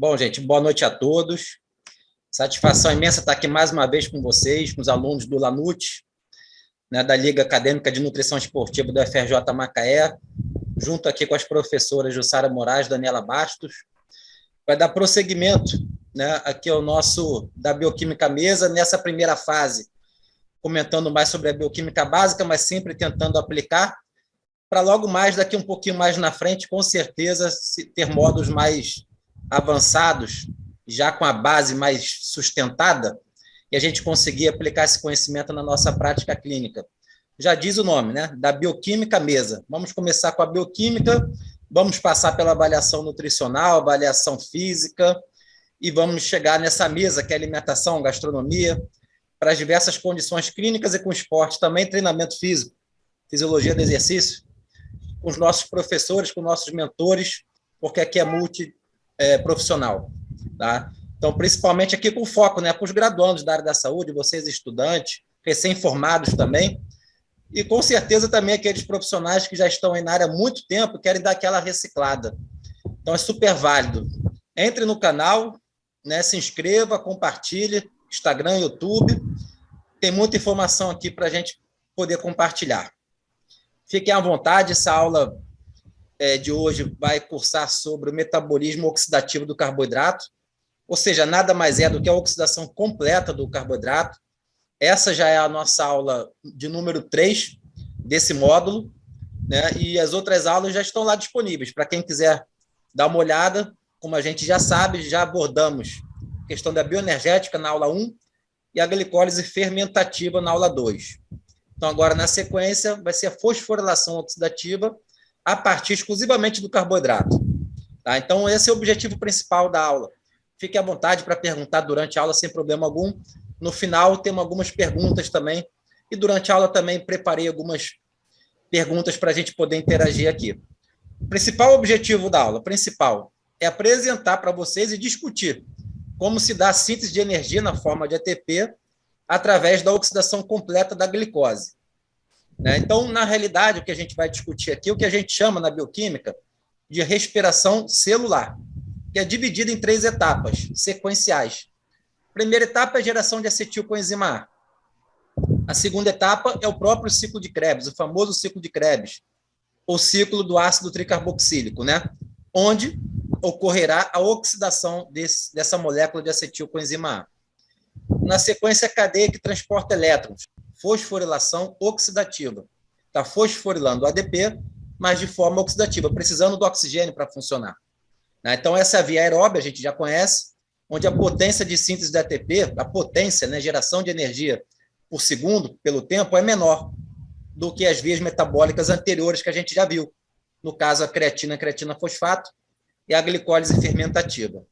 Bom, gente, boa noite a todos. Satisfação imensa estar aqui mais uma vez com vocês, com os alunos do LANUT, né, da Liga Acadêmica de Nutrição Esportiva do FRJ Macaé, junto aqui com as professoras Jussara Moraes e Daniela Bastos. Vai dar prosseguimento, né, aqui ao nosso da Bioquímica Mesa, nessa primeira fase, comentando mais sobre a bioquímica básica, mas sempre tentando aplicar, para logo mais, daqui um pouquinho mais na frente, com certeza, ter módulos mais avançados, já com a base mais sustentada, e a gente conseguir aplicar esse conhecimento na nossa prática clínica. Já diz o nome, né? Da Bioquímica Mesa. Vamos começar com a bioquímica, vamos passar pela avaliação nutricional, avaliação física, e vamos chegar nessa mesa, que é alimentação, gastronomia, para as diversas condições clínicas e com esporte também, treinamento físico, fisiologia do exercício, com os nossos professores, com nossos mentores, porque aqui é multiprofissional, tá? Então, principalmente aqui com foco, né, para os graduandos da área da saúde, vocês estudantes, recém-formados também, e com certeza também aqueles profissionais que já estão aí na área há muito tempo e querem dar aquela reciclada. Então, é super válido. Entre no canal, né, se inscreva, compartilhe, Instagram, YouTube, tem muita informação aqui para a gente poder compartilhar. Fiquem à vontade, essa aula de hoje vai cursar sobre o metabolismo oxidativo do carboidrato, ou seja, nada mais é do que a oxidação completa do carboidrato. Essa já é a nossa aula de número 3 desse módulo, né? E as outras aulas já estão lá disponíveis. Para quem quiser dar uma olhada, como a gente já sabe, já abordamos a questão da bioenergética na aula 1 e a glicólise fermentativa na aula 2. Então, agora, na sequência, vai ser a fosforilação oxidativa a partir exclusivamente do carboidrato. Tá? Então, esse é o objetivo principal da aula. Fique à vontade para perguntar durante a aula, sem problema algum. No final, temos algumas perguntas também. E durante a aula também preparei algumas perguntas para a gente poder interagir aqui. O principal objetivo da aula, é apresentar para vocês e discutir como se dá a síntese de energia na forma de ATP através da oxidação completa da glicose. Então, na realidade, o que a gente vai discutir aqui, o que a gente chama na bioquímica de respiração celular, que é dividida em 3 etapas sequenciais. A primeira etapa é a geração de acetilcoenzima A. A segunda etapa é o próprio ciclo de Krebs, o famoso ciclo de Krebs, ou ciclo do ácido tricarboxílico, né? Onde ocorrerá a oxidação dessa molécula de acetilcoenzima A. Na sequência, a cadeia que transporta elétrons, fosforilação oxidativa. Está fosforilando o ADP, mas de forma oxidativa, precisando do oxigênio para funcionar. Então, essa é a via aeróbia, a gente já conhece, onde a potência de síntese de ATP, a potência, né, geração de energia por segundo, pelo tempo, é menor do que as vias metabólicas anteriores que a gente já viu. No caso, a creatina fosfato e a glicólise fermentativa.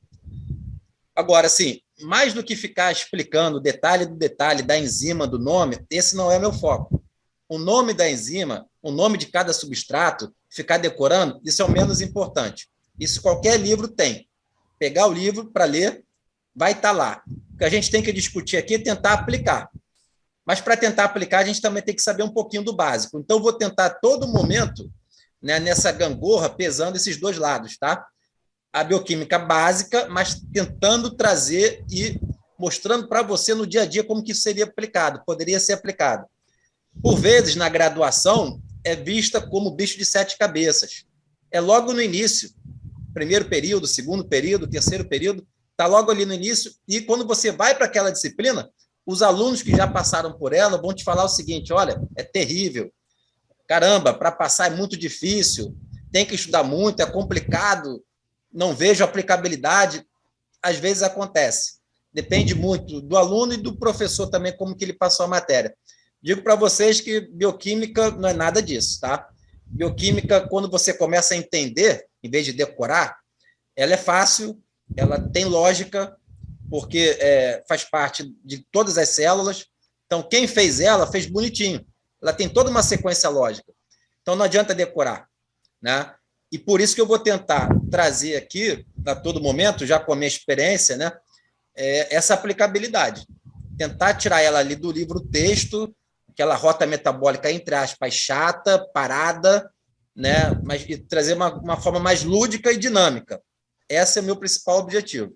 Agora, assim, mais do que ficar explicando o detalhe do detalhe da enzima, do nome, esse não é meu foco. O nome da enzima, o nome de cada substrato, ficar decorando, isso é o menos importante. Isso qualquer livro tem. Pegar o livro para ler, vai estar lá. O que a gente tem que discutir aqui é tentar aplicar. Mas para tentar aplicar, a gente também tem que saber um pouquinho do básico. Então, eu vou tentar, a todo momento, né, nessa gangorra, pesando esses dois lados, tá? A bioquímica básica, mas tentando trazer e mostrando para você no dia a dia como que isso seria aplicado, poderia ser aplicado. Por vezes, na graduação, é vista como bicho de 7 cabeças. É logo no início, primeiro período, segundo período, terceiro período, está logo ali no início, e quando você vai para aquela disciplina, os alunos que já passaram por ela vão te falar o seguinte: olha, é terrível, caramba, para passar é muito difícil, tem que estudar muito, é complicado, não vejo aplicabilidade. Às vezes acontece. Depende muito do aluno e do professor também, como que ele passou a matéria. Digo para vocês que bioquímica não é nada disso, tá? Bioquímica, quando você começa a entender, em vez de decorar, ela é fácil, ela tem lógica, porque faz parte de todas as células. Então, quem fez ela, fez bonitinho. Ela tem toda uma sequência lógica. Então, não adianta decorar, né? E por isso que eu vou tentar trazer aqui, a todo momento, já com a minha experiência, né, essa aplicabilidade. Tentar tirar ela ali do livro texto, aquela rota metabólica, entre aspas, chata, parada, né, mas e trazer uma forma mais lúdica e dinâmica. Esse é o meu principal objetivo.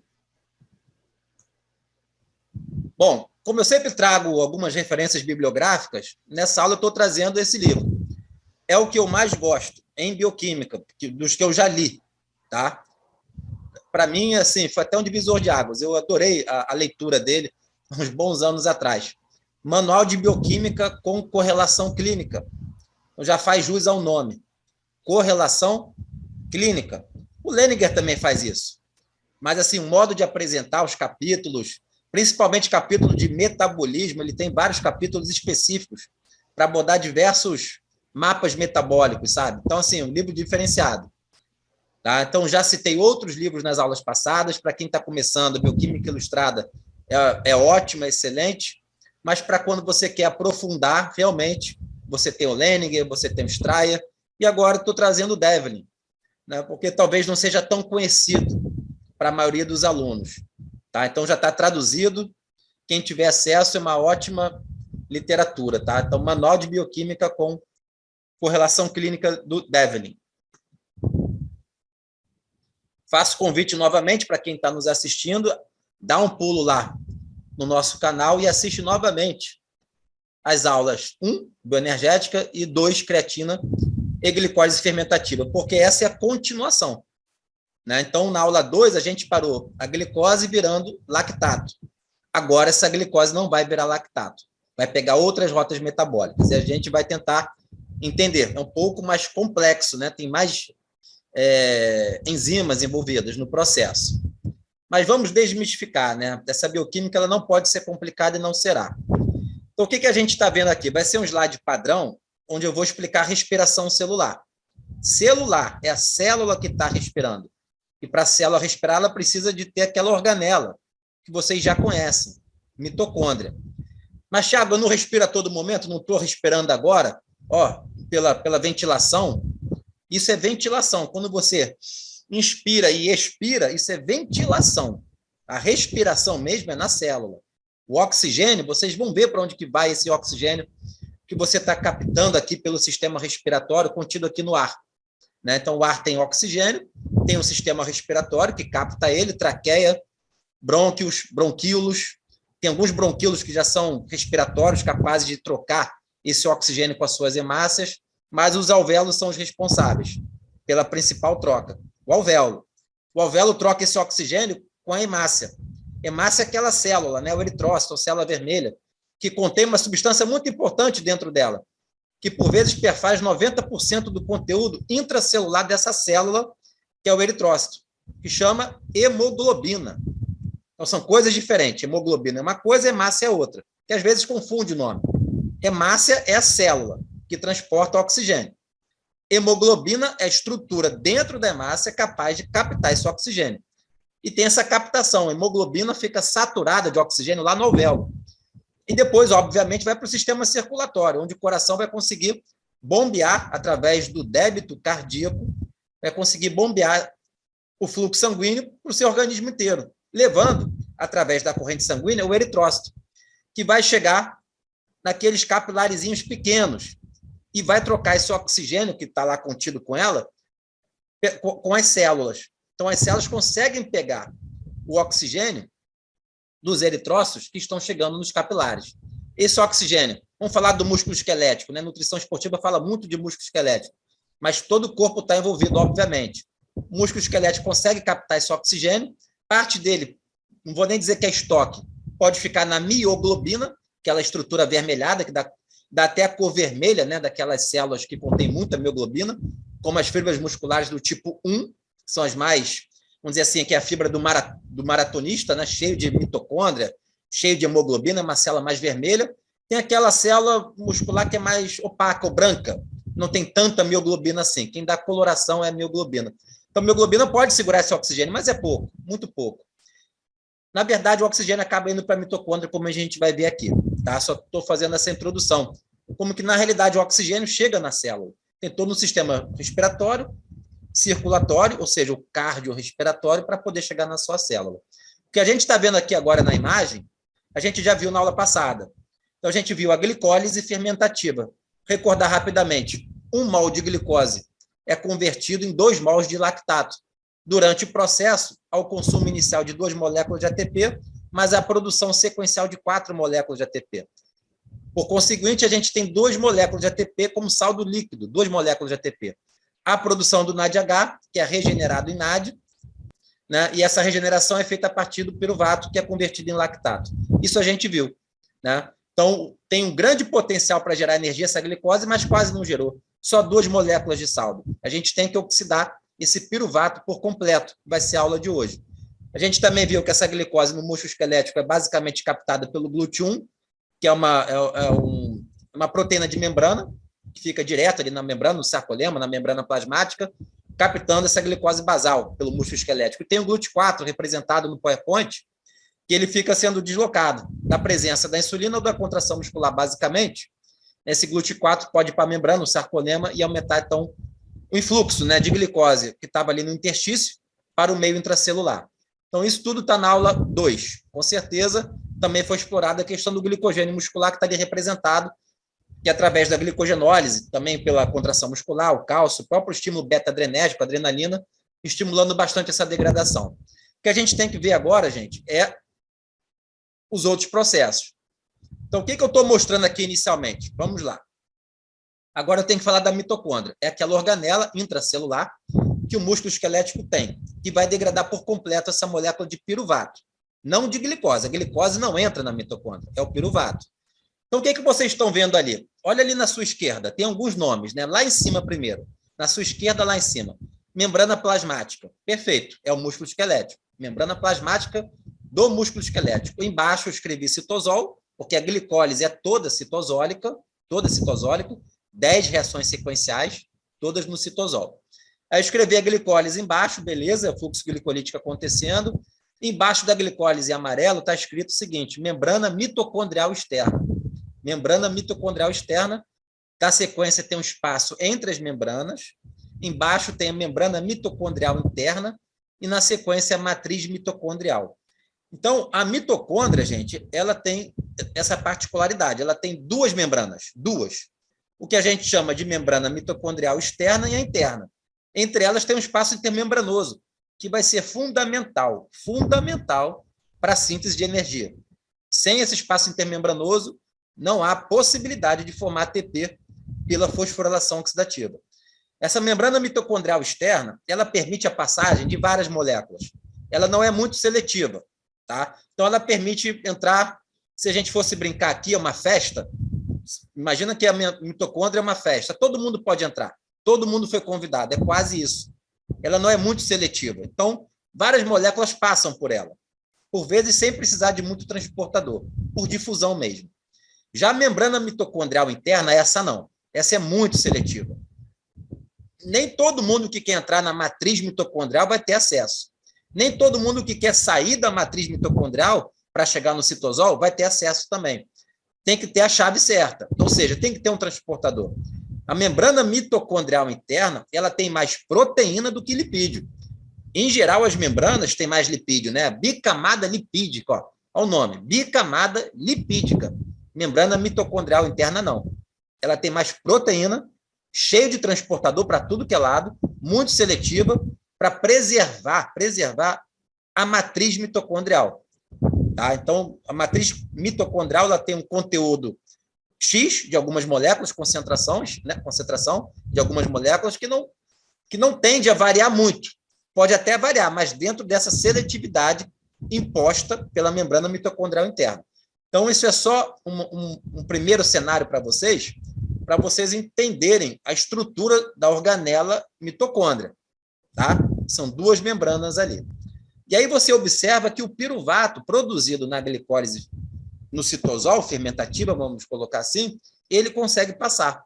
Bom, como eu sempre trago algumas referências bibliográficas, nessa aula eu estou trazendo esse livro. É o que eu mais gosto em bioquímica, dos que eu já li, tá? Para mim, assim, foi até um divisor de águas. Eu adorei a leitura dele uns bons anos atrás. Manual de Bioquímica com Correlação Clínica. Então, já faz jus ao nome. Correlação clínica. O Leninger também faz isso. Mas, assim, o modo de apresentar os capítulos, principalmente capítulo de metabolismo, ele tem vários capítulos específicos para abordar diversos mapas metabólicos, sabe? Então, assim, um livro diferenciado. Tá? Então, já citei outros livros nas aulas passadas. Para quem está começando, Bioquímica Ilustrada é ótimo, é excelente. Mas para quando você quer aprofundar, realmente, você tem o Leninger, você tem o Strayer, e agora estou trazendo o Devlin, né? Porque talvez não seja tão conhecido para a maioria dos alunos. Tá? Então, já está traduzido. Quem tiver acesso, é uma ótima literatura. Tá? Então, Manual de Bioquímica com Correlação Clínica do Devlin. Faço convite novamente para quem está nos assistindo, dá um pulo lá no nosso canal e assiste novamente as aulas 1, bioenergética, e 2, creatina e glicose fermentativa, porque essa é a continuação. Né? Então, na aula 2, a gente parou a glicose virando lactato. Agora, essa glicose não vai virar lactato. Vai pegar outras rotas metabólicas. E a gente vai tentar entender. É um pouco mais complexo, né? Tem mais enzimas envolvidas no processo. Mas vamos desmistificar, né? Essa bioquímica ela não pode ser complicada e não será. Então, o que a gente está vendo aqui? Vai ser um slide padrão, onde eu vou explicar a respiração celular. Celular é a célula que está respirando. E para a célula respirar, ela precisa de ter aquela organela que vocês já conhecem, mitocôndria. Mas, Thiago, eu não respiro a todo momento, não estou respirando agora, ó, pela ventilação. Isso é ventilação. Quando você inspira e expira, isso é ventilação. A respiração mesmo é na célula. O oxigênio, vocês vão ver para onde que vai esse oxigênio que você está captando aqui pelo sistema respiratório contido aqui no ar. Né? Então, o ar tem oxigênio, tem um sistema respiratório que capta ele, traqueia, brônquios, bronquíolos. Tem alguns bronquíolos que já são respiratórios, capazes de trocar esse oxigênio com as suas hemácias, mas os alvéolos são os responsáveis pela principal troca. O alvéolo troca esse oxigênio com a hemácia. Hemácia é aquela célula, né? O eritrócito, a célula vermelha, que contém uma substância muito importante dentro dela, que por vezes perfaz 90% do conteúdo intracelular dessa célula, que é o eritrócito, que chama hemoglobina. Então, são coisas diferentes. Hemoglobina é uma coisa, hemácia é outra, que às vezes confunde o nome. Hemácia é a célula que transporta oxigênio. Hemoglobina é a estrutura dentro da hemácia capaz de captar esse oxigênio. E tem essa captação. A hemoglobina fica saturada de oxigênio lá no alvéolo. E depois, obviamente, vai para o sistema circulatório, onde o coração vai conseguir bombear, através do débito cardíaco, vai conseguir bombear o fluxo sanguíneo para o seu organismo inteiro, levando, através da corrente sanguínea, o eritrócito, que vai chegar naqueles capilarizinhos pequenos e vai trocar esse oxigênio que está lá contido com ela com as células. Então, as células conseguem pegar o oxigênio dos eritrócitos que estão chegando nos capilares. Esse oxigênio, vamos falar do músculo esquelético, né? Nutrição esportiva fala muito de músculo esquelético, mas todo o corpo está envolvido, obviamente. O músculo esquelético consegue captar esse oxigênio, parte dele, não vou nem dizer que é estoque, pode ficar na mioglobina, aquela estrutura avermelhada, que dá até a cor vermelha, né, daquelas células que contêm muita mioglobina, como as fibras musculares do tipo 1, que são as mais, vamos dizer assim, que é a fibra do maratonista, né, cheio de mitocôndria, cheio de hemoglobina, uma célula mais vermelha. Tem aquela célula muscular que é mais opaca ou branca, não tem tanta mioglobina assim. Quem dá coloração é a mioglobina. Então, a mioglobina pode segurar esse oxigênio, mas é pouco, muito pouco. Na verdade, o oxigênio acaba indo para a mitocôndria, como a gente vai ver aqui. Tá? Só estou fazendo essa introdução. Como que, na realidade, o oxigênio chega na célula. Tem todo um sistema respiratório, circulatório, ou seja, o cardiorrespiratório, para poder chegar na sua célula. O que a gente está vendo aqui agora na imagem, a gente já viu na aula passada. Então, a gente viu a glicólise fermentativa. Recordar rapidamente, 1 mol de glicose é convertido em 2 mols de lactato. durante o processo, ao consumo inicial de 2 moléculas de ATP, mas a produção sequencial de 4 moléculas de ATP. Por conseguinte, a gente tem 2 moléculas de ATP como saldo líquido, 2 moléculas de ATP. A produção do NADH, que é regenerado em NAD, né? E essa regeneração é feita a partir do piruvato, que é convertido em lactato. Isso a gente viu, né? Então, tem um grande potencial para gerar energia essa glicose, mas quase não gerou. Só 2 moléculas de saldo. A gente tem que oxidar esse piruvato por completo, vai ser a aula de hoje. A gente também viu que essa glicose no músculo esquelético é basicamente captada pelo GLUT1, que é uma proteína de membrana, que fica direto ali na membrana, no sarcolema, na membrana plasmática, captando essa glicose basal pelo músculo esquelético. E tem o GLUT4 representado no PowerPoint, que ele fica sendo deslocado da presença da insulina ou da contração muscular, basicamente. Esse GLUT4 pode ir para a membrana, o sarcolema, e aumentar, então, o influxo, né, de glicose que estava ali no interstício para o meio intracelular. Então, isso tudo está na aula 2. Com certeza, também foi explorada a questão do glicogênio muscular, que está ali representado, que através da glicogenólise, também pela contração muscular, o cálcio, o próprio estímulo beta-adrenérgico, a adrenalina, estimulando bastante essa degradação. O que a gente tem que ver agora, gente, é os outros processos. Então, o que eu estou mostrando aqui inicialmente? Vamos lá. Agora eu tenho que falar da mitocôndria. É aquela organela intracelular que o músculo esquelético tem, que vai degradar por completo essa molécula de piruvato, não de glicose. A glicose não entra na mitocôndria, é o piruvato. Então, o que vocês estão vendo ali? Olha ali na sua esquerda, tem alguns nomes, né? Lá em cima primeiro. Na sua esquerda, lá em cima. Membrana plasmática. Perfeito, é o músculo esquelético. Membrana plasmática do músculo esquelético. Embaixo eu escrevi citosol, porque a glicólise é toda citosólica, 10 reações sequenciais, todas no citosol. Aí eu escrevi a glicólise embaixo, beleza, o fluxo glicolítico acontecendo. Embaixo da glicólise em amarelo está escrito o seguinte: membrana mitocondrial externa. Membrana mitocondrial externa, da sequência tem um espaço entre as membranas, embaixo tem a membrana mitocondrial interna e na sequência a matriz mitocondrial. Então, a mitocôndria, gente, ela tem essa particularidade, ela tem 2 membranas, 2. O que a gente chama de membrana mitocondrial externa e a interna. Entre elas tem um espaço intermembranoso, que vai ser fundamental para a síntese de energia. Sem esse espaço intermembranoso, não há possibilidade de formar ATP pela fosforilação oxidativa. Essa membrana mitocondrial externa, ela permite a passagem de várias moléculas. Ela não é muito seletiva, tá? Então, ela permite entrar, se a gente fosse brincar aqui, é uma festa, imagina que a mitocôndria é uma festa, todo mundo pode entrar, todo mundo foi convidado, é quase isso. Ela não é muito seletiva. Então, várias moléculas passam por ela, por vezes sem precisar de muito transportador, por difusão mesmo. Já a membrana mitocondrial interna, essa não. Essa é muito seletiva. Nem todo mundo que quer entrar na matriz mitocondrial vai ter acesso. Nem todo mundo que quer sair da matriz mitocondrial para chegar no citosol vai ter acesso também. Tem que ter a chave certa. Ou seja, tem que ter um transportador. A membrana mitocondrial interna, ela tem mais proteína do que lipídio. Em geral, as membranas têm mais lipídio, né? Bicamada lipídica, ó. Olha o nome, bicamada lipídica. Membrana mitocondrial interna, não. Ela tem mais proteína, cheio de transportador para tudo que é lado, muito seletiva, para preservar a matriz mitocondrial. Tá? Então, a matriz mitocondrial ela tem um conteúdo X de algumas moléculas, concentração de algumas moléculas que não tende a variar muito. Pode até variar, mas dentro dessa seletividade imposta pela membrana mitocondrial interna. Então, isso é só um primeiro cenário para vocês entenderem a estrutura da organela mitocôndria. Tá? São 2 membranas ali. E aí você observa que o piruvato produzido na glicólise no citosol, fermentativa, vamos colocar assim, ele consegue passar.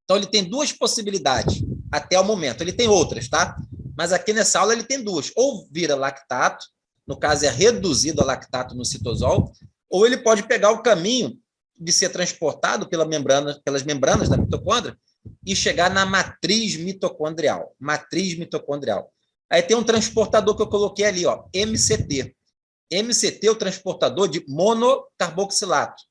Então, ele tem 2 possibilidades até o momento. Ele tem outras, tá? Mas aqui nessa aula ele tem 2. Ou vira lactato, no caso é reduzido a lactato no citosol, ou ele pode pegar o caminho de ser transportado pelas membranas da mitocôndria e chegar na matriz mitocondrial. Matriz mitocondrial. Aí tem um transportador que eu coloquei ali, ó, MCT. MCT é o transportador de monocarboxilato.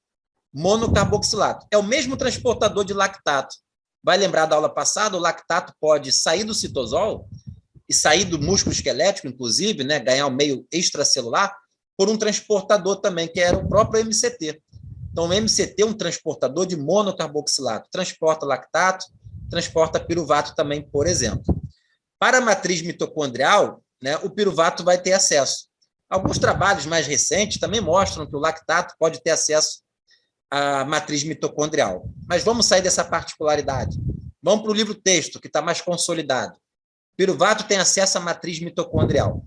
Monocarboxilato. É o mesmo transportador de lactato. Vai lembrar da aula passada, o lactato pode sair do citosol e sair do músculo esquelético, inclusive, né, ganhar o meio extracelular, por um transportador também, que era o próprio MCT. Então, o MCT é um transportador de monocarboxilato, transporta lactato, transporta piruvato também, por exemplo. Para a matriz mitocondrial, né, o piruvato vai ter acesso. Alguns trabalhos mais recentes também mostram que o lactato pode ter acesso à matriz mitocondrial. Mas vamos sair dessa particularidade. Vamos para o livro-texto, que está mais consolidado. Piruvato tem acesso à matriz mitocondrial.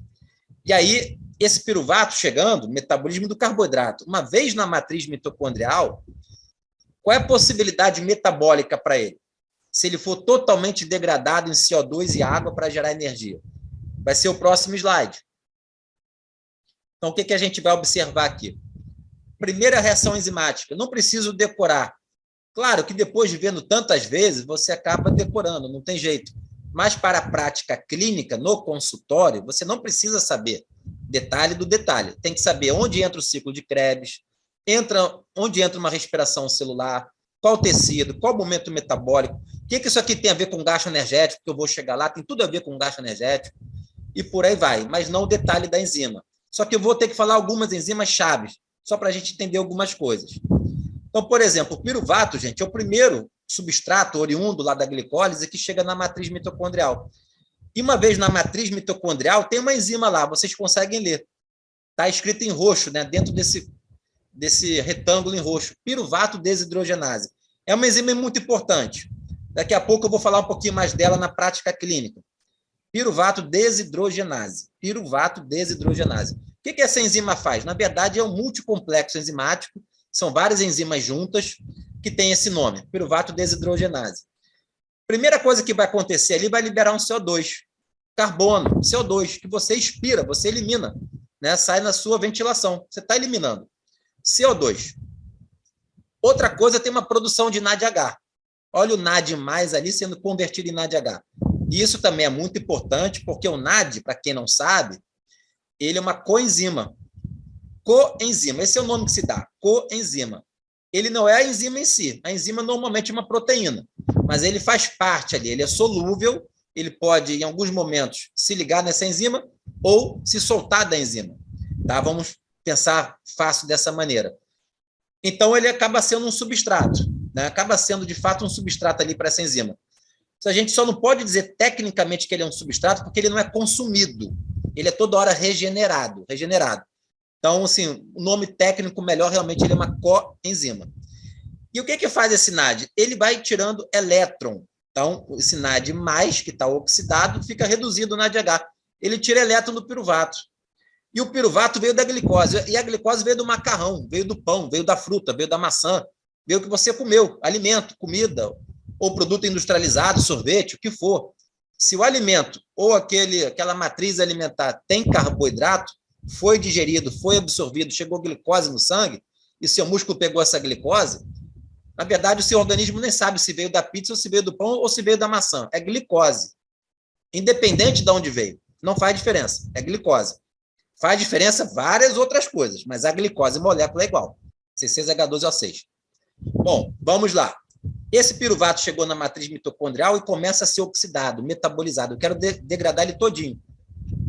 E aí, esse piruvato chegando, metabolismo do carboidrato, uma vez na matriz mitocondrial, qual é a possibilidade metabólica para ele? Se ele for totalmente degradado em CO2 e água para gerar energia. Vai ser o próximo slide. Então, o que a gente vai observar aqui? Primeira reação enzimática. Não preciso decorar. Claro que depois de vendo tantas vezes, você acaba decorando, não tem jeito. Mas para a prática clínica, no consultório, você não precisa saber detalhe do detalhe. Tem que saber onde entra o ciclo de Krebs, onde entra uma respiração celular, qual tecido, qual momento metabólico, o que isso aqui tem a ver com gasto energético, que eu vou chegar lá, tem tudo a ver com gasto energético, e por aí vai, mas não o detalhe da enzima. Só que eu vou ter que falar algumas enzimas chaves, só para a gente entender algumas coisas. Então, por exemplo, o piruvato, gente, é o primeiro substrato oriundo lá da glicólise que chega na matriz mitocondrial. E uma vez na matriz mitocondrial, tem uma enzima lá, vocês conseguem ler. Está escrito em roxo, né, dentro desse retângulo em roxo, piruvato desidrogenase. É uma enzima muito importante. Daqui a pouco eu vou falar um pouquinho mais dela na prática clínica. Piruvato desidrogenase. Piruvato desidrogenase. O que essa enzima faz? Na verdade, é um multicomplexo enzimático, são várias enzimas juntas que tem esse nome, piruvato desidrogenase. Primeira coisa que vai acontecer ali, vai liberar um CO2, carbono, CO2, que você expira, você elimina, né? Sai na sua ventilação, você está eliminando. CO2. Outra coisa, tem uma produção de NADH. Olha o NAD mais ali sendo convertido em NADH. E isso também é muito importante, porque o NAD, para quem não sabe, ele é uma coenzima. Coenzima, esse é o nome que se dá, coenzima. Ele não é a enzima em si. A enzima normalmente é uma proteína, mas ele faz parte ali, ele é solúvel, ele pode, em alguns momentos, se ligar nessa enzima ou se soltar da enzima. Tá? Vamos pensar fácil dessa maneira. Então, ele acaba sendo um substrato, né? Acaba sendo, de fato, um substrato ali para essa enzima. A gente só não pode dizer tecnicamente que ele é um substrato porque ele não é consumido. Ele é toda hora regenerado. Então, assim, o nome técnico melhor, realmente, ele é uma coenzima. E o que faz esse NAD? Ele vai tirando elétron. Então, esse NAD+, que está oxidado, fica reduzido no NADH. Ele tira elétron do piruvato. E o piruvato veio da glicose. E a glicose veio do macarrão, veio do pão, veio da fruta, veio da maçã, veio o que você comeu, alimento, comida, ou produto industrializado, sorvete, o que for. Se o alimento ou aquela matriz alimentar tem carboidrato, foi digerido, foi absorvido, chegou glicose no sangue, e seu músculo pegou essa glicose, na verdade, o seu organismo nem sabe se veio da pizza, ou se veio do pão, ou se veio da maçã. É glicose. Independente de onde veio. Não faz diferença. É glicose. Faz diferença várias outras coisas, mas a glicose molécula é igual. C6H12O6. Bom, vamos lá. Esse piruvato chegou na matriz mitocondrial e começa a ser oxidado, metabolizado. Eu quero degradar ele todinho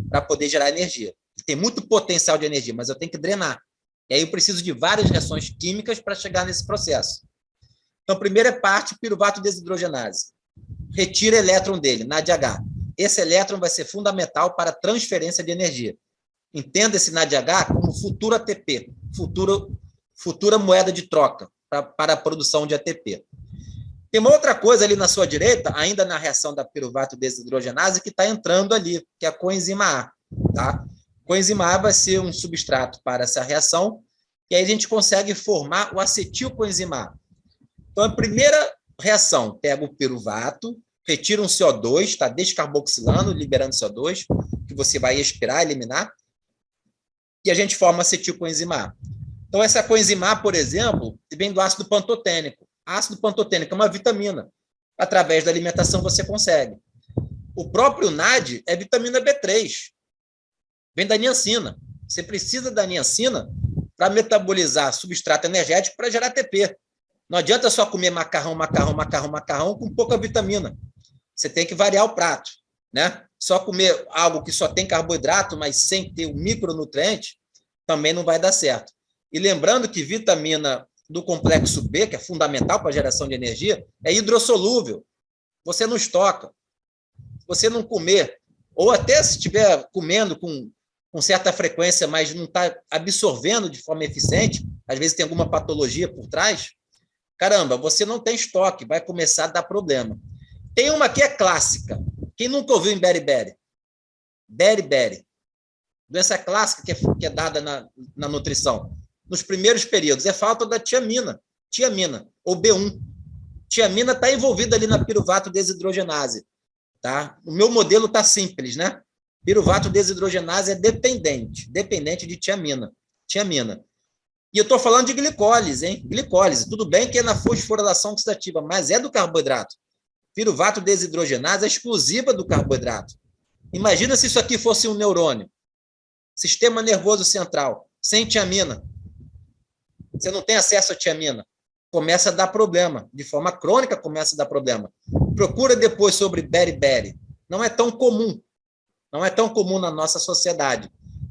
para poder gerar energia. Tem muito potencial de energia, mas eu tenho que drenar. E aí eu preciso de várias reações químicas para chegar nesse processo. Então, primeira parte, piruvato desidrogenase. Retira elétron dele, NADH. Esse elétron vai ser fundamental para a transferência de energia. Entenda esse NADH como futuro ATP, futura moeda de troca para a produção de ATP. Tem uma outra coisa ali na sua direita, ainda na reação da piruvato desidrogenase, que está entrando ali, que é a coenzima A. Tá? Coenzima A vai ser um substrato para essa reação, e aí a gente consegue formar o acetilcoenzima A. Então, a primeira reação, pega o piruvato, retira um CO2, está descarboxilando, liberando CO2, que você vai expirar, eliminar, e a gente forma acetilcoenzima A. Então, essa coenzima A, por exemplo, vem do ácido pantotênico. Ácido pantotênico é uma vitamina. Através da alimentação você consegue. O próprio NAD é vitamina B3. Vem da niacina. Você precisa da niacina para metabolizar substrato energético para gerar ATP. Não adianta só comer macarrão com pouca vitamina. Você tem que variar o prato. né? Só comer algo que só tem carboidrato, mas sem ter o micronutriente, também não vai dar certo. E lembrando que vitamina do complexo B, que é fundamental para a geração de energia, é hidrossolúvel. Você não estoca. Se você não comer, ou até se estiver comendo com certa frequência, mas não está absorvendo de forma eficiente, às vezes tem alguma patologia por trás, caramba, você não tem estoque, vai começar a dar problema. Tem uma que é clássica. Quem nunca ouviu em beriberi? Beriberi. Doença clássica que é dada na nutrição. Nos primeiros períodos, é falta da tiamina, ou B1. Tiamina está envolvida ali na piruvato desidrogenase. Tá? O meu modelo está simples, né? Piruvato desidrogenase é dependente de tiamina. E eu estou falando de glicólise, hein? Glicólise. Tudo bem que é na fosforilação oxidativa, mas é do carboidrato. Piruvato desidrogenase é exclusiva do carboidrato. Imagina se isso aqui fosse um neurônio. Sistema nervoso central, sem tiamina. Você não tem acesso à tiamina. Começa a dar problema. De forma crônica, começa a dar problema. Procura depois sobre beriberi. Não é tão comum. Não é tão comum na nossa sociedade.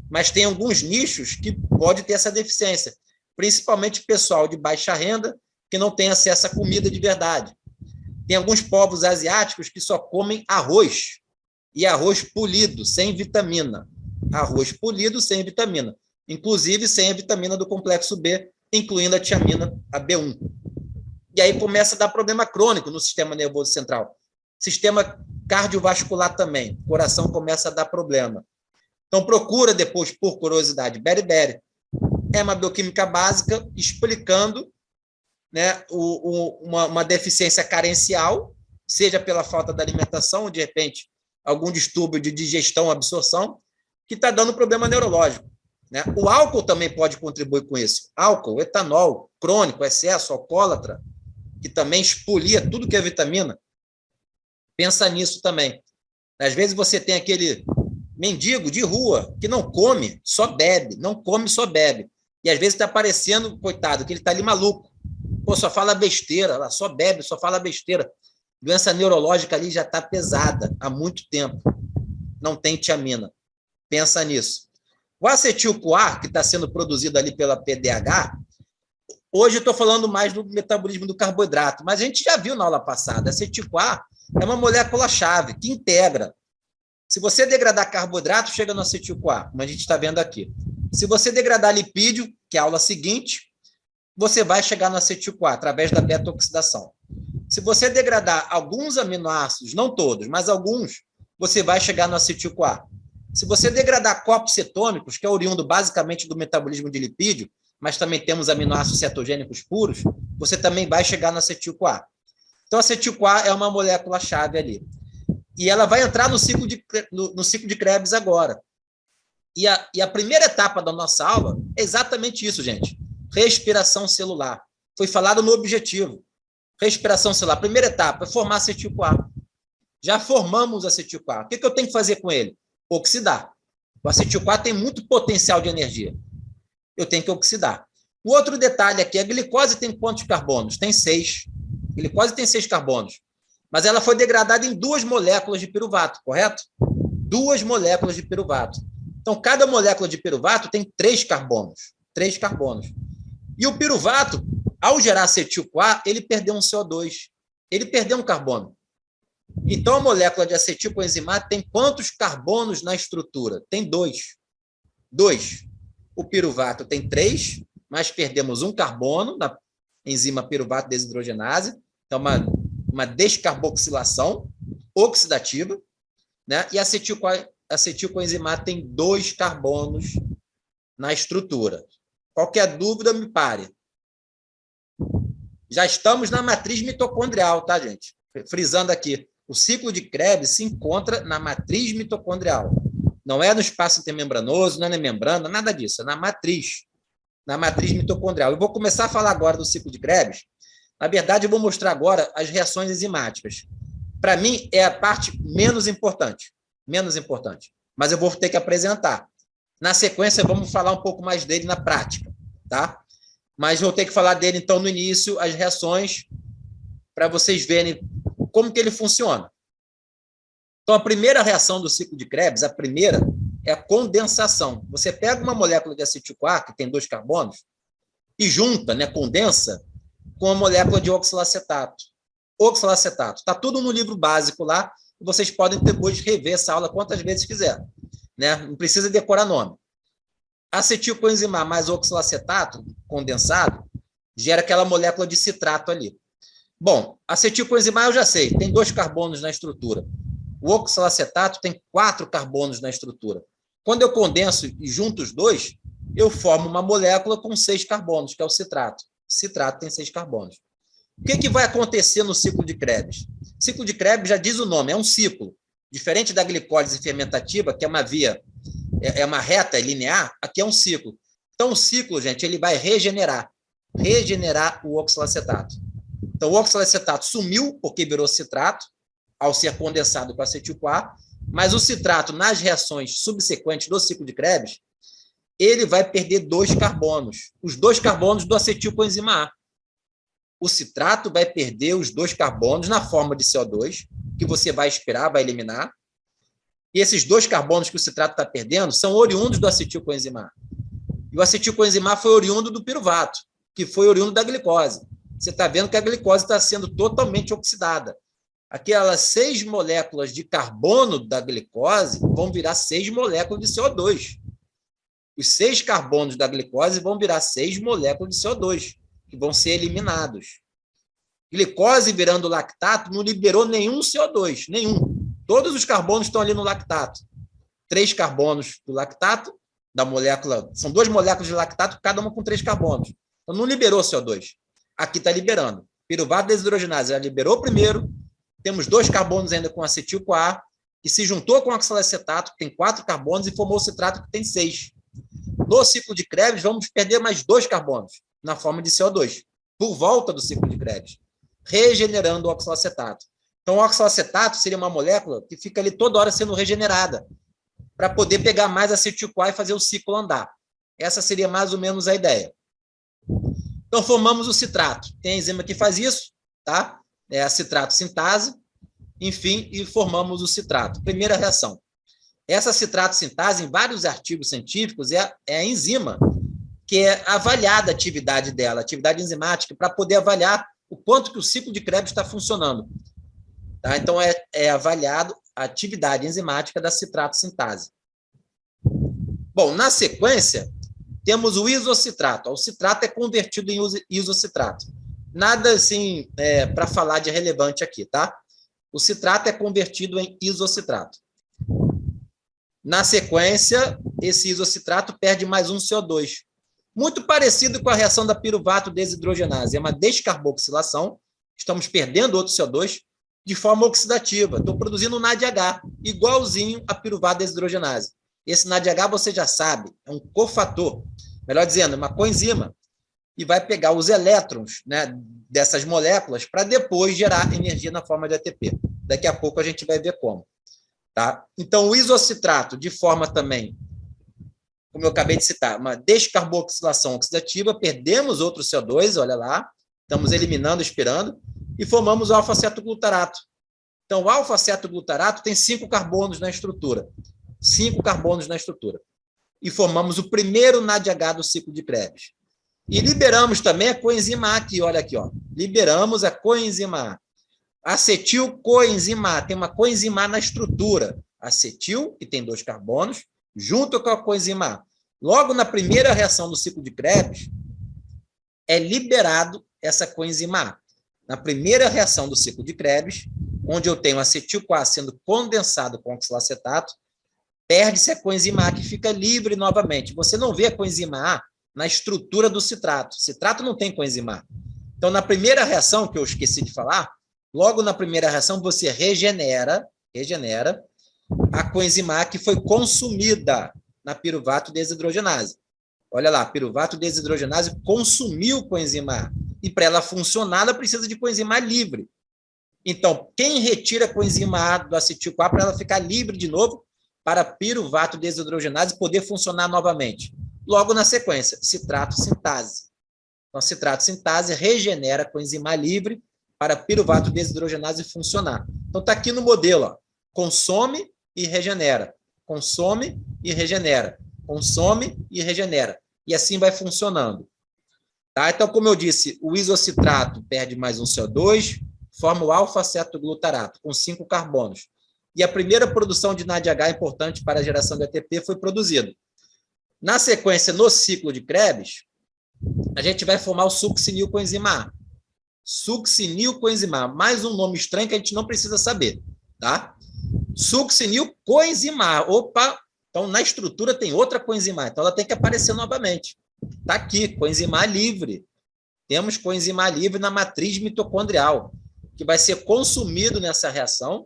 Mas tem alguns nichos que pode ter essa deficiência. Principalmente pessoal de baixa renda, que não tem acesso à comida de verdade. Tem alguns povos asiáticos que só comem arroz. E arroz polido, sem vitamina. Arroz polido, sem vitamina. Inclusive sem a vitamina do complexo B, incluindo a tiamina, a B1. E aí começa a dar problema crônico no sistema nervoso central. Sistema cardiovascular também. O coração começa a dar problema. Então, procura depois, por curiosidade, beriberi. É uma bioquímica básica explicando, né, uma deficiência carencial, seja pela falta da alimentação, ou de repente, algum distúrbio de digestão, absorção, que está dando problema neurológico. Né? O álcool também pode contribuir com isso. Álcool, etanol, crônico, excesso, alcoólatra, que também expolia tudo que é vitamina. Pensa nisso também. Às vezes você tem aquele mendigo de rua que não come, só bebe, não come, só bebe. E às vezes está parecendo, coitado, que ele está ali maluco. Pô, só fala besteira, só bebe, só fala besteira. Doença neurológica ali já está pesada há muito tempo. Não tem tiamina. Pensa nisso. O acetil-CoA, que está sendo produzido ali pela PDH, hoje eu estou falando mais do metabolismo do carboidrato, mas a gente já viu na aula passada. Acetil-CoA é uma molécula-chave que integra. Se você degradar carboidrato, chega no acetil-CoA, como a gente está vendo aqui. Se você degradar lipídio, que é a aula seguinte, você vai chegar no acetil-CoA através da beta-oxidação. Se você degradar alguns aminoácidos, não todos, mas alguns, você vai chegar no acetil-CoA. Se você degradar corpos cetônicos, que é oriundo basicamente do metabolismo de lipídio, mas também temos aminoácidos cetogênicos puros, você também vai chegar no acetil-CoA. Então, a acetil-CoA é uma molécula-chave ali. E ela vai entrar no ciclo de Krebs agora. E a primeira etapa da nossa aula é exatamente isso, gente. Respiração celular. Foi falado no objetivo. Respiração celular. Primeira etapa é formar acetil-CoA. Já formamos acetil-CoA. O que eu tenho que fazer com ele? Oxidar. O acetil-CoA tem muito potencial de energia. Eu tenho que oxidar. O outro detalhe aqui, a glicose tem quantos carbonos? Tem 6. A glicose tem 6 carbonos. Mas ela foi degradada em 2 moléculas de piruvato, correto? 2 moléculas de piruvato. Então, cada molécula de piruvato tem 3 carbonos. 3 carbonos. E o piruvato, ao gerar acetil-CoA, ele perdeu um CO2. Ele perdeu um carbono. Então, a molécula de acetilcoenzimato tem quantos carbonos na estrutura? Tem 2. 2. O piruvato tem 3, mas perdemos um carbono na enzima piruvato desidrogenase. Então, uma descarboxilação oxidativa, né? E a acetilcoenzimato tem 2 carbonos na estrutura. Qualquer dúvida, me pare. Já estamos na matriz mitocondrial, tá, gente? Frisando aqui, o ciclo de Krebs se encontra na matriz mitocondrial. Não é no espaço intermembranoso, não é na membrana, nada disso, é na matriz mitocondrial. Eu vou começar a falar agora do ciclo de Krebs. Na verdade, eu vou mostrar agora as reações enzimáticas. Para mim, é a parte menos importante, mas eu vou ter que apresentar. Na sequência, vamos falar um pouco mais dele na prática, tá? Mas vou ter que falar dele, então, no início, as reações, para vocês verem como que ele funciona. Então, a primeira reação do ciclo de Krebs, a primeira, é a condensação. Você pega uma molécula de acetil-CoA, que tem 2 carbonos, e junta, né, condensa, com a molécula de oxalacetato. Oxalacetato. Está tudo no livro básico lá, e vocês podem depois rever essa aula quantas vezes quiser. Né? Não precisa decorar nome. Acetilcoenzimar mais oxalacetato condensado gera aquela molécula de citrato ali. Bom, acetilcoenzimar eu já sei, tem 2 carbonos na estrutura. O oxalacetato tem 4 carbonos na estrutura. Quando eu condenso e junto os dois, eu formo uma molécula com 6 carbonos, que é o citrato. Citrato tem 6 carbonos. O que vai acontecer no ciclo de Krebs? O ciclo de Krebs já diz o nome, é um ciclo. Diferente da glicólise fermentativa, que é uma via, é uma reta linear, aqui é um ciclo. Então, o ciclo, gente, ele vai regenerar o oxalacetato. Então, o oxalacetato sumiu porque virou citrato, ao ser condensado com acetil-CoA, mas o citrato, nas reações subsequentes do ciclo de Krebs, ele vai perder 2 carbonos, os 2 carbonos do acetilcoenzima A. O citrato vai perder os 2 carbonos na forma de CO2, que você vai expirar, vai eliminar. E esses 2 carbonos que o citrato está perdendo são oriundos do acetilcoenzima A. E o acetilcoenzima A foi oriundo do piruvato, que foi oriundo da glicose. Você está vendo que a glicose está sendo totalmente oxidada. Aquelas 6 moléculas de carbono da glicose vão virar 6 moléculas de CO2. Os 6 carbonos da glicose vão virar 6 moléculas de CO2, que vão ser eliminados. Glicose virando lactato não liberou nenhum CO2, nenhum. Todos os carbonos estão ali no lactato. 3 carbonos do lactato, da molécula, são 2 moléculas de lactato, cada uma com 3 carbonos. Então não liberou CO2. Aqui está liberando. Piruvato desidrogenase já liberou primeiro. Temos 2 carbonos ainda com acetil-CoA, que se juntou com oxalacetato, que tem 4 carbonos, e formou o citrato, que tem 6. No ciclo de Krebs, vamos perder mais 2 carbonos, na forma de CO2, por volta do ciclo de Krebs, regenerando o oxalacetato. Então, o oxalacetato seria uma molécula que fica ali toda hora sendo regenerada, para poder pegar mais acetil-CoA e fazer o ciclo andar. Essa seria mais ou menos a ideia. Então, formamos o citrato. Tem a enzima que faz isso, tá? É a citrato sintase, enfim, e formamos o citrato. Primeira reação. Essa citrato sintase, em vários artigos científicos, é a enzima que é avaliada a atividade dela, a atividade enzimática, para poder avaliar o quanto que o ciclo de Krebs está funcionando. Tá? Então, é avaliado a atividade enzimática da citrato sintase. Bom, na sequência, temos o isocitrato. O citrato é convertido em isocitrato. Nada assim para falar de relevante aqui, tá? O citrato é convertido em isocitrato. Na sequência, esse isocitrato perde mais um CO2. Muito parecido com a reação da piruvato desidrogenase. É uma descarboxilação. Estamos perdendo outro CO2 de forma oxidativa. Estou produzindo um NADH, igualzinho a piruvato desidrogenase. Esse NADH você já sabe, é um cofator. Melhor dizendo, é uma coenzima. E vai pegar os elétrons, né, dessas moléculas para depois gerar energia na forma de ATP. Daqui a pouco a gente vai ver como. Tá? Então, o isocitrato, de forma também, como eu acabei de citar, uma descarboxilação oxidativa, perdemos outro CO2, olha lá, estamos eliminando, expirando, e formamos o alfa-cetoglutarato. Então, o alfa-cetoglutarato tem 5 carbonos na estrutura. 5 carbonos na estrutura. E formamos o primeiro NADH do ciclo de Krebs. E liberamos também a coenzima A aqui, olha aqui, ó. Liberamos a coenzima A. Acetilcoenzima A, tem uma coenzima A na estrutura. Acetil, que tem 2 carbonos, junto com a coenzima A. Logo na primeira reação do ciclo de Krebs, é liberado essa coenzima A. Na primeira reação do ciclo de Krebs, onde eu tenho acetil-CoA sendo condensado com oxalacetato, perde-se a coenzima A, que fica livre novamente. Você não vê a coenzima A na estrutura do citrato. O citrato não tem coenzima A. Então, na primeira reação, que eu esqueci de falar, logo na primeira reação, você regenera a coenzima A que foi consumida na piruvato desidrogenase. Olha lá, piruvato desidrogenase consumiu coenzima A. E para ela funcionar, ela precisa de coenzima A livre. Então, quem retira a coenzima A do acetil-CoA para ela ficar livre de novo para piruvato desidrogenase poder funcionar novamente? Logo na sequência, citrato sintase. Então, citrato sintase regenera a coenzima A livre para piruvato desidrogenase funcionar. Então, está aqui no modelo, ó. consome e regenera, consome e regenera, consome e regenera. E assim vai funcionando. Tá? Então, como eu disse, o isocitrato perde mais um CO2, forma o alfa-cetoglutarato, com 5 carbonos. E a primeira produção de NADH importante para a geração de ATP foi produzida. Na sequência, no ciclo de Krebs, a gente vai formar o succinilcoenzima A. Succinilcoenzima A, mais um nome estranho que a gente não precisa saber, tá? Succinilcoenzima A. Opa, então na estrutura tem outra coenzima A, então ela tem que aparecer novamente. Está aqui, coenzima A livre. Temos coenzima A livre na matriz mitocondrial, que vai ser consumido nessa reação,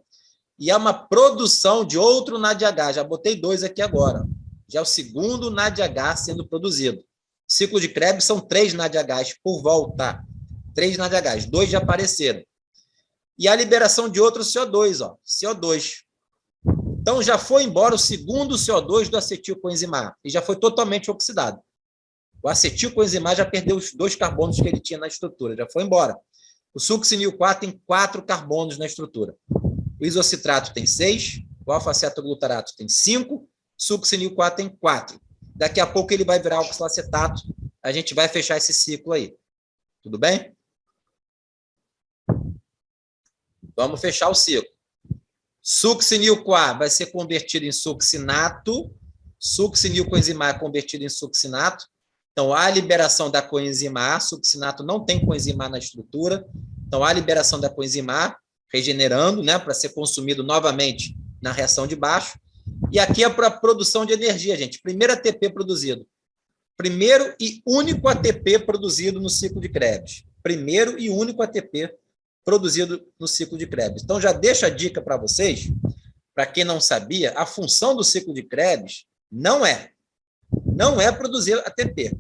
e é uma produção de outro NADH. Já botei 2 aqui agora. Já é o segundo NADH sendo produzido. Ciclo de Krebs são 3 NADHs por volta. 3 NADHs, 2 já apareceram. E a liberação de outro CO2, ó, CO2. Então, já foi embora o segundo CO2 do acetilcoenzima A, e já foi totalmente oxidado. O acetilcoenzima A já perdeu os 2 carbonos que ele tinha na estrutura, já foi embora. O succinil-4 tem 4 carbonos na estrutura. O isocitrato tem 6, o alfa-cetoglutarato tem 5, succinil-4 tem 4. Daqui a pouco ele vai virar oxalacetato, a gente vai fechar esse ciclo aí. Tudo bem? Vamos fechar o ciclo. Succinil-4 vai ser convertido em succinato, succinilcoenzima A é convertido em succinato. Então, há a liberação da coenzima A, succinato não tem coenzima A na estrutura, então há a liberação da coenzima A, regenerando, né, para ser consumido novamente na reação de baixo. E aqui é para a produção de energia, gente. Primeiro ATP produzido. Primeiro e único ATP produzido no ciclo de Krebs. Primeiro e único ATP produzido no ciclo de Krebs. Então, já deixo a dica para vocês, para quem não sabia, a função do ciclo de Krebs não é produzir ATP.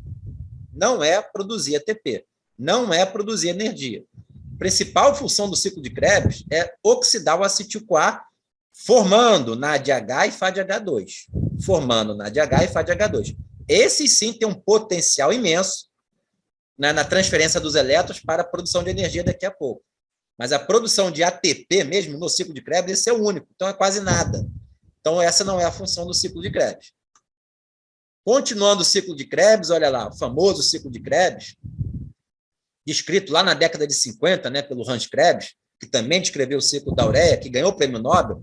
Não é produzir ATP. Não é produzir energia. A principal função do ciclo de Krebs é oxidar o acetil-CoA, formando NADH e FADH2. Formando NADH e FADH2. Esses sim têm um potencial imenso, né, na transferência dos elétrons para a produção de energia daqui a pouco. Mas a produção de ATP mesmo no ciclo de Krebs, esse é o único. Então, é quase nada. Então, essa não é a função do ciclo de Krebs. Continuando o ciclo de Krebs, olha lá, o famoso ciclo de Krebs, descrito lá na década de 50, né, pelo Hans Krebs, que também descreveu o ciclo da ureia, que ganhou o prêmio Nobel.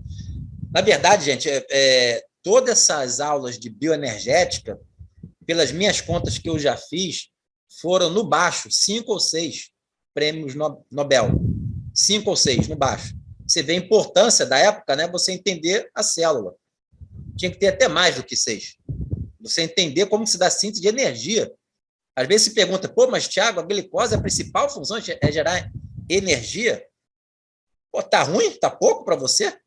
Na verdade, gente, todas essas aulas de bioenergética, pelas minhas contas que eu já fiz, foram no baixo, 5 ou 6 prêmios Nobel. 5 ou 6 no baixo. Você vê a importância da época, né? Você entender a célula. Tinha que ter até mais do que 6. Você entender como se dá síntese de energia. Às vezes se pergunta, pô, mas Thiago, a glicose, a principal função é gerar energia? Pô, tá ruim? Tá pouco para você?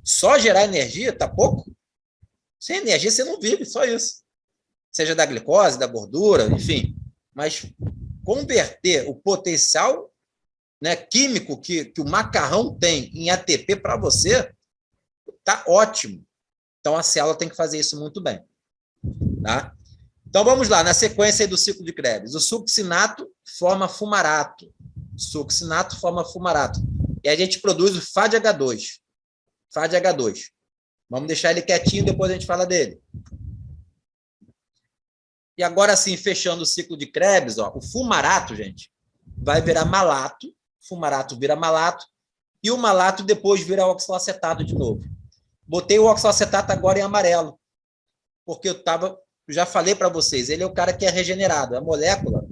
Só gerar energia? Tá pouco? Sem energia você não vive, só isso. Seja da glicose, da gordura, enfim. Mas converter o potencial, né, químico que o macarrão tem em ATP para você, tá ótimo. Então, a célula tem que fazer isso muito bem. Tá? Então, vamos lá, na sequência do ciclo de Krebs. O succinato forma fumarato. Succinato forma fumarato. E a gente produz o FADH2. FADH2. Vamos deixar ele quietinho, depois a gente fala dele. E agora sim, fechando o ciclo de Krebs, ó, o fumarato, gente, vai virar malato. Fumarato vira malato. E o malato depois vira oxalacetato de novo. Botei o oxalacetato agora em amarelo, porque eu já falei para vocês, ele é o cara que é regenerado, a molécula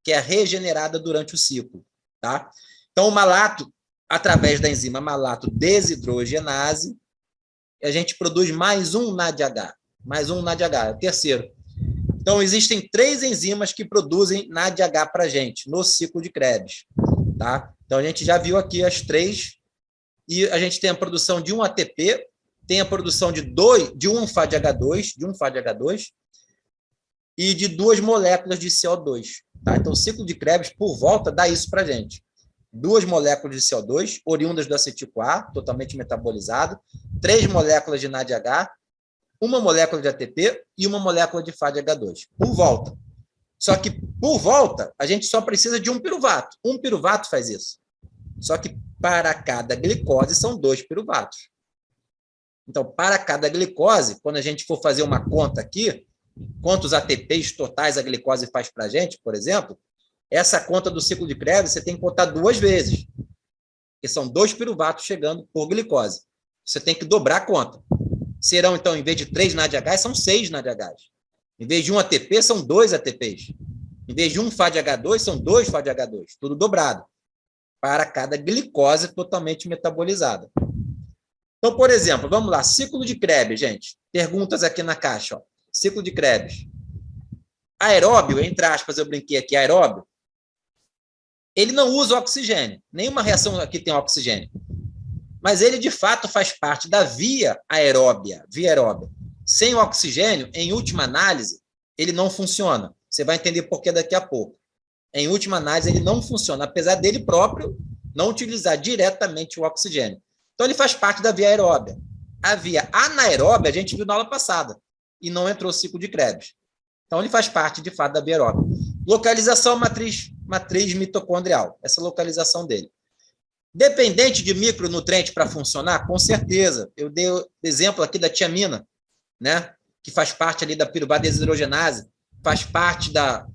que é regenerada durante o ciclo. Tá? Então, o malato, através da enzima malato desidrogenase, a gente produz mais um NADH. Mais um NADH, é o terceiro. Então, existem 3 enzimas que produzem NADH para a gente, no ciclo de Krebs. Tá? Então, a gente já viu aqui as 3, e a gente tem a produção de um ATP, tem a produção de um FADH2, e de 2 moléculas de CO2. Tá? Então, o ciclo de Krebs, por volta, dá isso para a gente. 2 moléculas de CO2, oriundas do acetil-CoA, totalmente metabolizado, 3 moléculas de NADH, 1 molécula de ATP e 1 molécula de FADH2, por volta. Só que, por volta, a gente só precisa de um piruvato. Um piruvato faz isso. Só que, para cada glicose, são 2 piruvatos. Então, para cada glicose, quando a gente for fazer uma conta aqui, quantos ATPs totais a glicose faz para a gente, por exemplo, essa conta do ciclo de Krebs você tem que contar 2 vezes, que são 2 piruvatos chegando por glicose. Você tem que dobrar a conta. Serão, então, em vez de 3 NADH, são 6 NADH. Em vez de 1 ATP, são 2 ATPs. Em vez de 1 FADH2, são 2 FADH2, tudo dobrado, para cada glicose totalmente metabolizada. Então, por exemplo, vamos lá, ciclo de Krebs, gente. Perguntas aqui na caixa. Ó. Ciclo de Krebs. Aeróbio, entre aspas, eu brinquei aqui, aeróbio, ele não usa oxigênio. Nenhuma reação aqui tem oxigênio. Mas ele, de fato, faz parte da via aeróbia. Sem o oxigênio, em última análise, ele não funciona. Você vai entender por que daqui a pouco. Em última análise, ele não funciona, apesar dele próprio não utilizar diretamente o oxigênio. Então, ele faz parte da via aeróbia. A via anaeróbia, a gente viu na aula passada, e não entrou o ciclo de Krebs. Então, ele faz parte, de fato, da via aeróbia. Localização matriz mitocondrial, essa localização dele. Dependente de micronutriente para funcionar? Com certeza. Eu dei o exemplo aqui da tiamina, né? Que faz parte ali da piruvate desidrogenase, faz parte da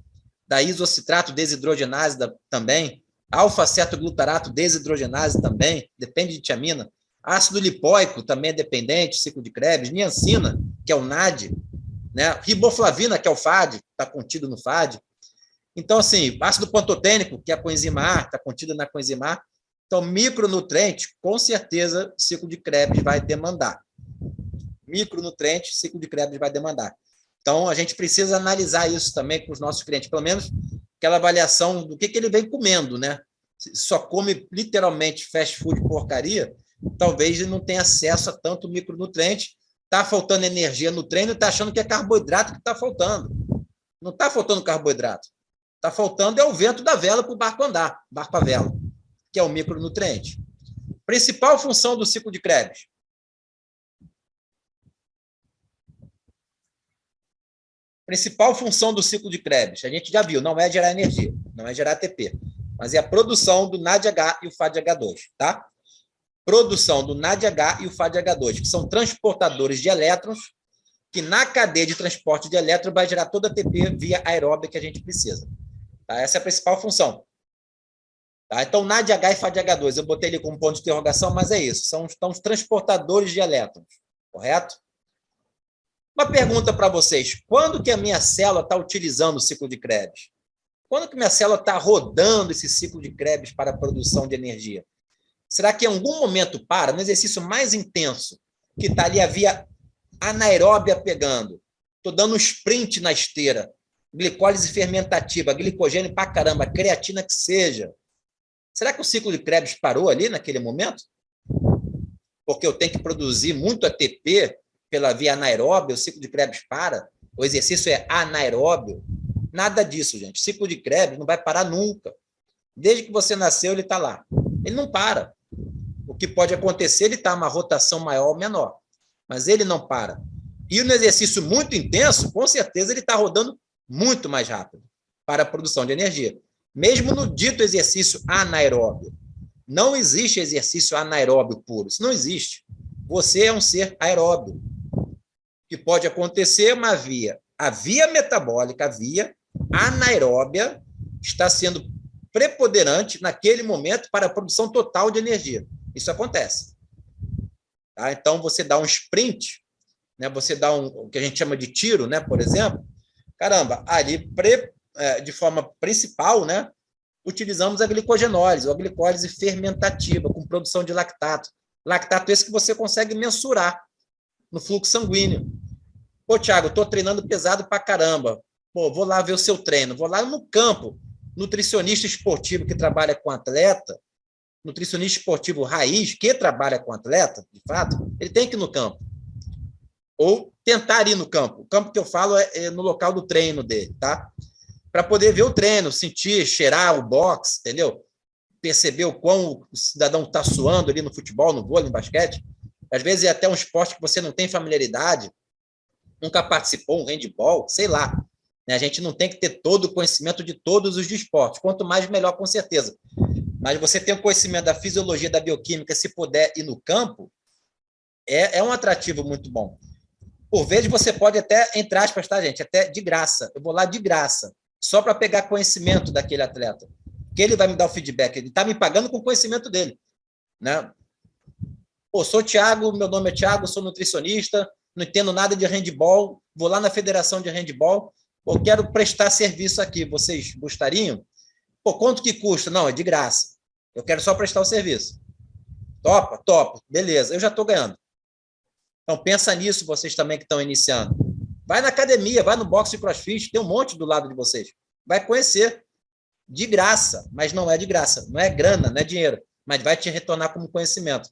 isocitrato desidrogenase também, alfa-cetoglutarato desidrogenase também, depende de tiamina. Ácido lipóico também é dependente, ciclo de Krebs. Niacina, que é o NAD, né? Riboflavina, que é o FAD, está contido no FAD. Então, assim, ácido pantotênico, que é a coenzima A, está contido na coenzima A. Então, micronutriente, com certeza, o ciclo de Krebs vai demandar. Micronutriente, ciclo de Krebs vai demandar. Então, a gente precisa analisar isso também com os nossos clientes, pelo menos aquela avaliação do que ele vem comendo, né? Se só come literalmente fast food porcaria, talvez ele não tenha acesso a tanto micronutriente, está faltando energia no treino e está achando que é carboidrato que está faltando. Não está faltando carboidrato. Está faltando é o vento da vela para o barco andar, barco a vela, que é o micronutriente. Principal função do ciclo de Krebs. Principal função do ciclo de Krebs, a gente já viu, não é gerar energia, não é gerar ATP, mas é a produção do NADH e o FADH2, tá? Produção do NADH e o FADH2, que são transportadores de elétrons, que na cadeia de transporte de elétrons vai gerar toda a ATP via aeróbia que a gente precisa. Tá? Essa é a principal função. Tá? Então, NADH e FADH2, eu botei ele como ponto de interrogação, mas é isso, são os transportadores de elétrons, correto? Uma pergunta para vocês, quando que a minha célula está utilizando o ciclo de Krebs? Quando que minha célula está rodando esse ciclo de Krebs para a produção de energia? Será que em algum momento para, no exercício mais intenso, que está ali a via anaeróbia pegando, estou dando um sprint na esteira, glicólise fermentativa, glicogênio para caramba, creatina que seja. Será que o ciclo de Krebs parou ali naquele momento? Porque eu tenho que produzir muito ATP pela via anaeróbia, o ciclo de Krebs para, o exercício é anaeróbio. Nada disso, gente. O ciclo de Krebs não vai parar nunca. Desde que você nasceu, ele está lá. Ele não para. O que pode acontecer, ele está uma rotação maior ou menor, mas ele não para. E no exercício muito intenso, com certeza, ele está rodando muito mais rápido para a produção de energia. Mesmo no dito exercício anaeróbio. Não existe exercício anaeróbio puro. Isso não existe. Você é um ser aeróbio. Que pode acontecer uma via. A via metabólica, a via anaeróbia, está sendo preponderante naquele momento para a produção total de energia. Isso acontece. Tá? Então, você dá um sprint, né? Você dá o que a gente chama de tiro, né? Por exemplo. Caramba, ali, de forma principal, né? Utilizamos a glicogenólise, ou a glicólise fermentativa, com produção de lactato. Lactato esse que você consegue mensurar no fluxo sanguíneo. Pô, Thiago, estou treinando pesado pra caramba. Pô, vou lá ver o seu treino. Vou lá no campo. Nutricionista esportivo que trabalha com atleta, nutricionista esportivo raiz que trabalha com atleta, de fato, ele tem que ir no campo. Ou tentar ir no campo. O campo que eu falo é no local do treino dele, tá? Para poder ver o treino, sentir, cheirar o box, entendeu? Perceber o quão o cidadão está suando ali no futebol, no vôlei, no basquete. Às vezes é até um esporte que você não tem familiaridade, nunca participou, um handball, sei lá. A gente não tem que ter todo o conhecimento de todos os esportes. Quanto mais, melhor, com certeza. Mas você tem o conhecimento da fisiologia, da bioquímica, se puder ir no campo, É um atrativo muito bom. Por vezes, você pode até, entre aspas, tá, gente? Até de graça. Eu vou lá de graça, só para pegar conhecimento daquele atleta. Que ele vai me dar o feedback. Ele está me pagando com o conhecimento dele. Né? Pô, sou Thiago, meu nome é Thiago, sou nutricionista, não entendo nada de handball, vou lá na federação de handball, eu quero prestar serviço aqui, vocês gostariam? Pô, quanto que custa? Não, é de graça. Eu quero só prestar o serviço. Topa? Topa. Beleza, eu já estou ganhando. Então, pensa nisso, vocês também que estão iniciando. Vai na academia, vai no boxe de crossfit, tem um monte do lado de vocês. Vai conhecer de graça, mas não é de graça. Não é grana, não é dinheiro, mas vai te retornar como conhecimento.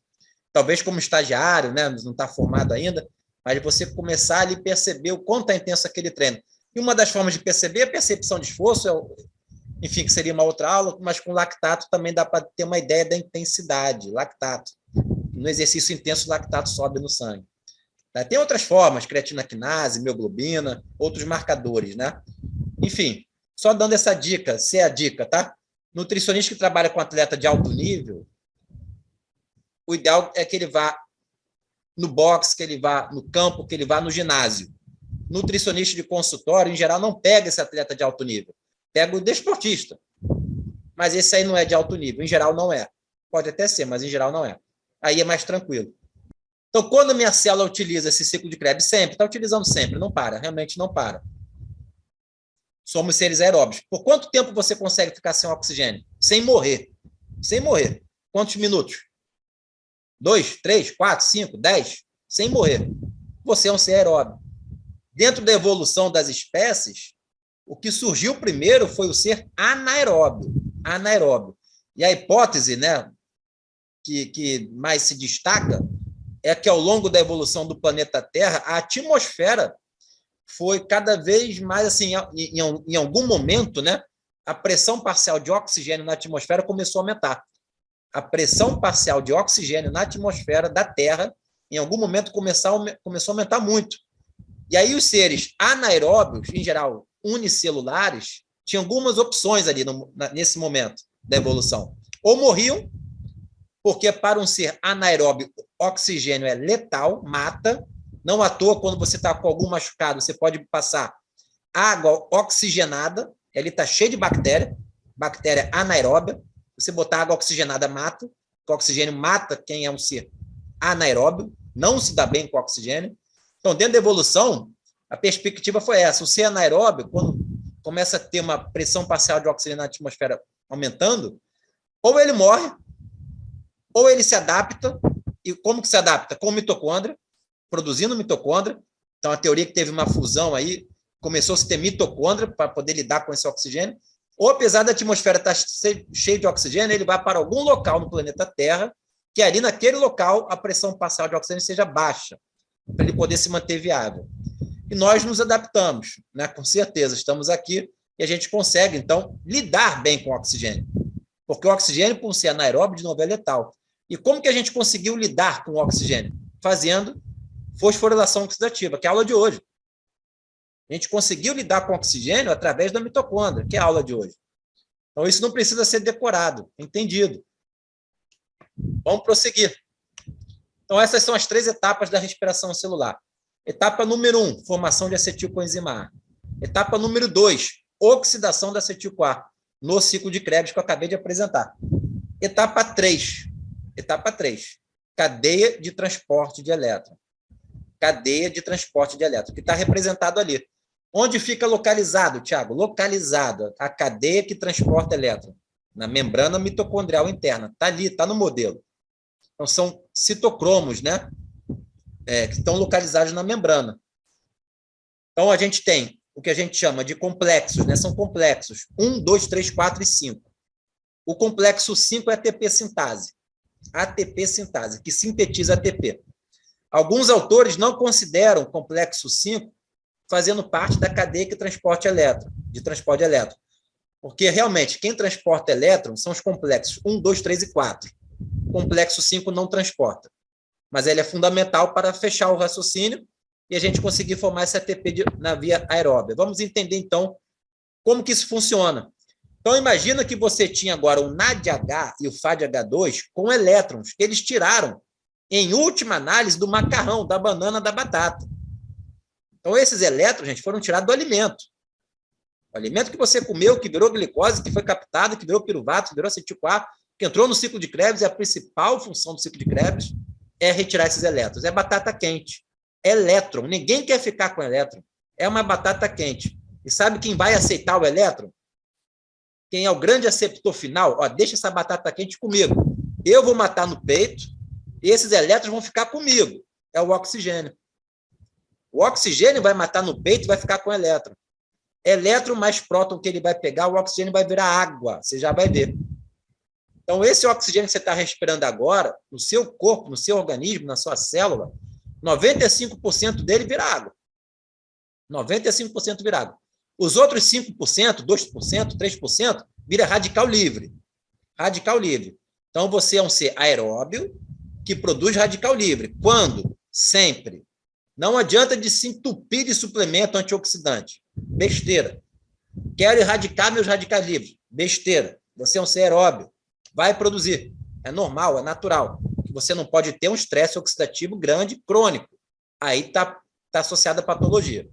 Talvez como estagiário, né? Não está formado ainda, mas você começar ali a perceber o quanto é intenso aquele treino. E uma das formas de perceber é a percepção de esforço, enfim, que seria uma outra aula, mas com lactato também dá para ter uma ideia da intensidade, lactato. No exercício intenso, o lactato sobe no sangue. Tem outras formas, creatina quinase, mioglobina, outros marcadores, né? Enfim, só dando essa dica, se é a dica, tá? Nutricionista que trabalha com atleta de alto nível, o ideal é que ele vá no boxe, que ele vá no campo, que ele vá no ginásio. Nutricionista de consultório, em geral, não pega esse atleta de alto nível. Pega o desportista. Mas esse aí não é de alto nível. Em geral, não é. Pode até ser, mas em geral não é. Aí é mais tranquilo. Então, quando a minha célula utiliza esse ciclo de Krebs, sempre, está utilizando sempre, não para, realmente não para. Somos seres aeróbios. Por quanto tempo você consegue ficar sem oxigênio? Sem morrer. Sem morrer. Quantos minutos? 2, 3, 4, 5, 10? Sem morrer. Você é um ser aeróbio. Dentro da evolução das espécies, o que surgiu primeiro foi o ser anaeróbio. Anaeróbio. E a hipótese, né, que mais se destaca é que, ao longo da evolução do planeta Terra, a atmosfera foi cada vez mais, assim, em algum momento, né, a pressão parcial de oxigênio na atmosfera começou a aumentar. A pressão parcial de oxigênio na atmosfera da Terra, em algum momento, começou a aumentar muito. E aí os seres anaeróbios, em geral unicelulares, tinham algumas opções ali nesse momento da evolução. Ou morriam, porque para um ser anaeróbio, oxigênio é letal, mata. Não à toa, quando você está com algum machucado, você pode passar água oxigenada, ele está cheio de bactéria anaeróbia. Você botar água oxigenada, mata. O oxigênio mata quem é um ser anaeróbio, não se dá bem com oxigênio. Então, dentro da evolução, a perspectiva foi essa. O ser anaeróbio, quando começa a ter uma pressão parcial de oxigênio na atmosfera aumentando, ou ele morre, ou ele se adapta. E como que se adapta? Com mitocôndria, produzindo mitocôndria. Então, a teoria que teve uma fusão aí, começou a se ter mitocôndria para poder lidar com esse oxigênio. Ou, apesar da atmosfera estar cheia de oxigênio, ele vai para algum local no planeta Terra, que ali naquele local a pressão parcial de oxigênio seja baixa, para ele poder se manter viável. E nós nos adaptamos, né? Com certeza, estamos aqui e a gente consegue, então, lidar bem com o oxigênio. Porque o oxigênio, por ser anaeróbio, de novo, é letal. E como que a gente conseguiu lidar com o oxigênio? Fazendo fosforilação oxidativa, que é a aula de hoje. A gente conseguiu lidar com o oxigênio através da mitocôndria, que é a aula de hoje. Então, isso não precisa ser decorado, entendido. Vamos prosseguir. Então, essas são as 3 etapas da respiração celular. Etapa número 1, formação de acetilcoenzima A. Etapa número 2, oxidação da acetil-CoA, no ciclo de Krebs que eu acabei de apresentar. Etapa 3, cadeia de transporte de elétron. Cadeia de transporte de elétron, que está representado ali. Onde fica localizado, Tiago? Localizado a cadeia que transporta elétron. Na membrana mitocondrial interna. Está ali, está no modelo. Então, são citocromos, né? Que estão localizados na membrana. Então, a gente tem o que a gente chama de complexos, né? São complexos. 1, 2, 3, 4 e 5. O complexo 5 é ATP sintase. ATP sintase, que sintetiza ATP. Alguns autores não consideram o complexo 5 fazendo parte da cadeia que transporte elétron, de transporte de elétron. Porque, realmente, quem transporta elétron são os complexos 1, 2, 3 e 4. O complexo 5 não transporta. Mas ele é fundamental para fechar o raciocínio e a gente conseguir formar esse ATP na via aeróbia. Vamos entender, então, como que isso funciona. Então, imagina que você tinha agora o NADH e o FADH2 com elétrons, que eles tiraram em última análise, do macarrão, da banana, da batata. Então, esses elétrons, gente, foram tirados do alimento. O alimento que você comeu, que virou glicose, que foi captado, que virou piruvato, que virou acetil-CoA, que entrou no ciclo de Krebs, e a principal função do ciclo de Krebs é retirar esses elétrons. É batata quente. Elétron. Ninguém quer ficar com elétron. É uma batata quente. E sabe quem vai aceitar o elétron? Quem é o grande aceptor final? Ó, deixa essa batata quente comigo. Eu vou matar no peito e esses elétrons vão ficar comigo. É o oxigênio. O oxigênio vai matar no peito e vai ficar com o elétron. Elétron mais próton que ele vai pegar, o oxigênio vai virar água. Você já vai ver. Então, esse oxigênio que você está respirando agora, no seu corpo, no seu organismo, na sua célula, 95% dele vira água. 95% vira água. Os outros 5%, 2%, 3% vira radical livre. Radical livre. Então, você é um ser aeróbio que produz radical livre. Quando? Sempre. Não adianta de se entupir de suplemento antioxidante. Besteira. Quero erradicar meus radicais livres. Besteira. Você é um ser aeróbio. Vai produzir. É normal, é natural. Você não pode ter um estresse oxidativo grande, crônico. Aí está associado à patologia.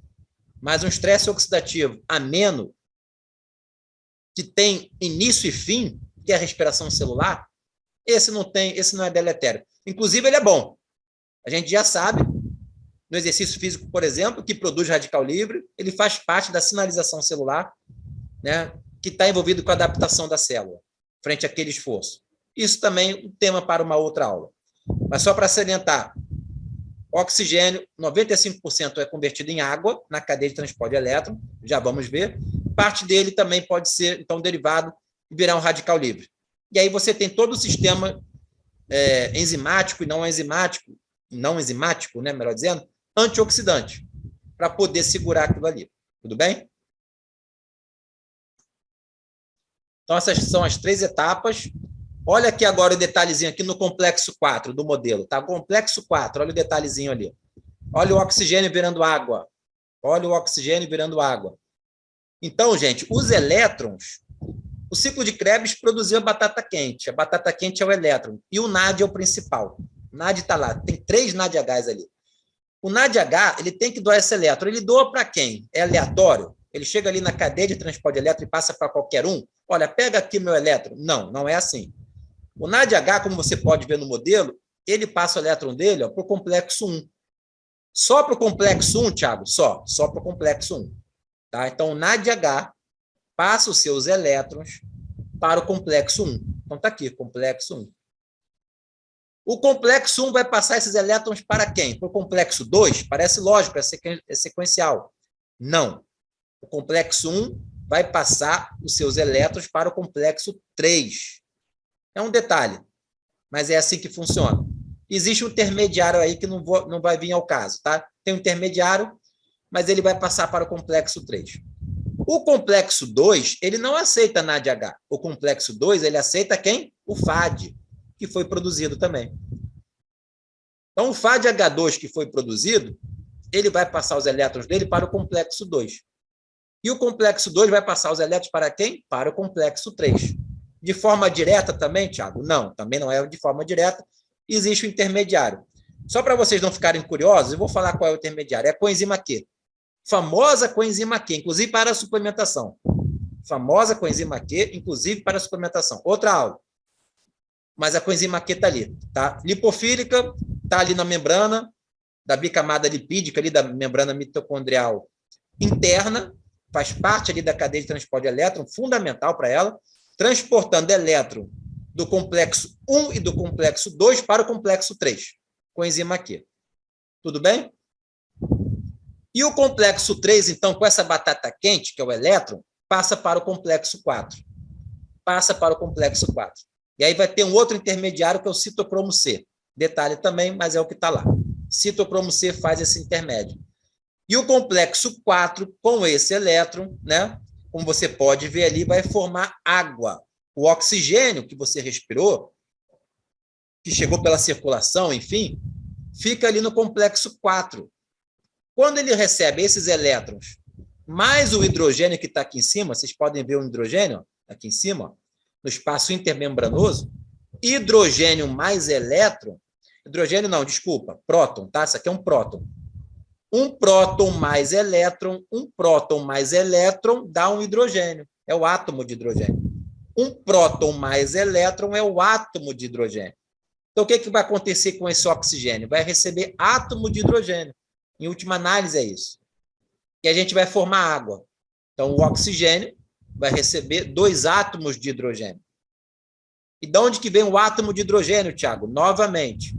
Mas um estresse oxidativo ameno, que tem início e fim, que é a respiração celular, esse não é deletério. Inclusive, ele é bom. A gente já sabe, no exercício físico, por exemplo, que produz radical livre, ele faz parte da sinalização celular, né, que está envolvido com a adaptação da célula, frente àquele esforço. Isso também é um tema para uma outra aula. Mas só para salientar, oxigênio, 95% é convertido em água na cadeia de transporte de elétron, já vamos ver. Parte dele também pode ser, então, derivado e virar um radical livre. E aí você tem todo o sistema enzimático e não enzimático, né, melhor dizendo, antioxidante, para poder segurar aquilo ali. Tudo bem? Então, essas são as 3 etapas. Olha aqui agora o detalhezinho aqui no complexo 4 do modelo, tá? Complexo 4, olha o detalhezinho ali. Olha o oxigênio virando água. Olha o oxigênio virando água. Então, gente, os elétrons, o ciclo de Krebs produziu a batata quente. A batata quente é o elétron. E o NAD é o principal. O NAD está lá. Tem 3 NADHs ali. O NADH, ele tem que doar esse elétron. Ele doa para quem? É aleatório? Ele chega ali na cadeia de transporte de elétron e passa para qualquer um? Olha, pega aqui meu elétron. Não, não é assim. O NADH, como você pode ver no modelo, ele passa o elétron dele para o complexo 1. Só para o complexo 1, Thiago? Só para o complexo 1. Tá? Então, o NADH passa os seus elétrons para o complexo 1. Então, está aqui, complexo 1. O complexo 1 vai passar esses elétrons para quem? Para o complexo 2? Parece lógico, é sequencial. Não. O complexo 1 vai passar os seus elétrons para o complexo 3. É um detalhe, mas é assim que funciona. Existe um intermediário aí que não vai vir ao caso, tá? Tem um intermediário, mas ele vai passar para o complexo 3. O complexo 2, ele não aceita NADH. O complexo 2, ele aceita quem? O FAD, que foi produzido também. Então, o FADH2 que foi produzido, ele vai passar os elétrons dele para o complexo 2. E o complexo 2 vai passar os elétrons para quem? Para o complexo 3. De forma direta também, Thiago? Não, também não é de forma direta. Existe o intermediário. Só para vocês não ficarem curiosos, eu vou falar qual é o intermediário. É a coenzima Q. Famosa coenzima Q, inclusive para a suplementação. Famosa coenzima Q, inclusive para a suplementação. Outra aula. Mas a coenzima Q está ali. Tá? Lipofílica, está ali na membrana da bicamada lipídica, ali da membrana mitocondrial interna, faz parte ali da cadeia de transporte de elétron, fundamental para ela, transportando elétron do complexo 1 e do complexo 2 para o complexo 3, coenzima Q. Tudo bem? E o complexo 3, então, com essa batata quente, que é o elétron, passa para o complexo 4. Passa para o complexo 4. E aí vai ter um outro intermediário, que é o citocromo C. Detalhe também, mas é o que está lá. Citocromo C faz esse intermédio. E o complexo 4, com esse elétron, né, como você pode ver ali, vai formar água. O oxigênio que você respirou, que chegou pela circulação, enfim, fica ali no complexo 4. Quando ele recebe esses elétrons, mais o hidrogênio que está aqui em cima, vocês podem ver o hidrogênio aqui em cima, no espaço intermembranoso, hidrogênio mais elétron, Hidrogênio não, desculpa, próton, tá? Isso aqui é um próton. Um próton mais elétron dá um hidrogênio. É o átomo de hidrogênio. Um próton mais elétron é o átomo de hidrogênio. Então, o que vai acontecer com esse oxigênio? Vai receber átomo de hidrogênio. Em última análise, é isso. E a gente vai formar água. Então, o oxigênio vai receber 2 átomos de hidrogênio. E de onde que vem o átomo de hidrogênio, Tiago? Novamente,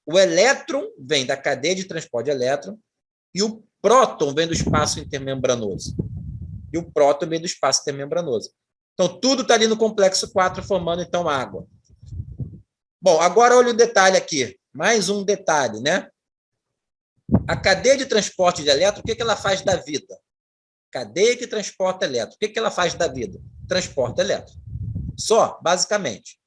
o elétron vem da cadeia de transporte de elétron e o próton vem do espaço intermembranoso. E o próton vem do espaço intermembranoso. Então, tudo está ali no complexo 4, formando, então, água. Bom, agora olha o detalhe aqui. Mais um detalhe, né? A cadeia de transporte de elétron, o que ela faz da vida? Cadeia que transporta elétron. O que ela faz da vida? Transporta elétron. Só, basicamente.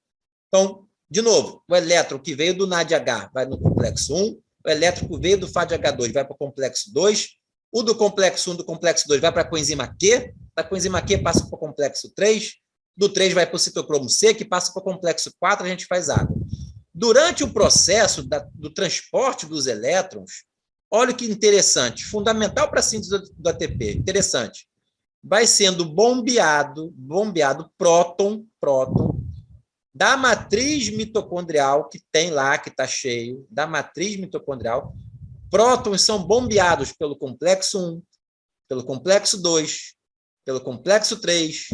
Então, de novo, o elétron que veio do NADH vai no complexo 1, o elétron que veio do FADH2 vai para o complexo 2, o do complexo 1 do complexo 2 vai para a coenzima Q, da coenzima Q passa para o complexo 3, do 3 vai para o citocromo C, que passa para o complexo 4, a gente faz água. Durante o processo do transporte dos elétrons, olha que interessante, fundamental para a síntese do ATP, interessante. Vai sendo bombeado próton, da matriz mitocondrial que tem lá, que está cheio, da matriz mitocondrial, prótons são bombeados pelo complexo 1, pelo complexo 2, pelo complexo 3,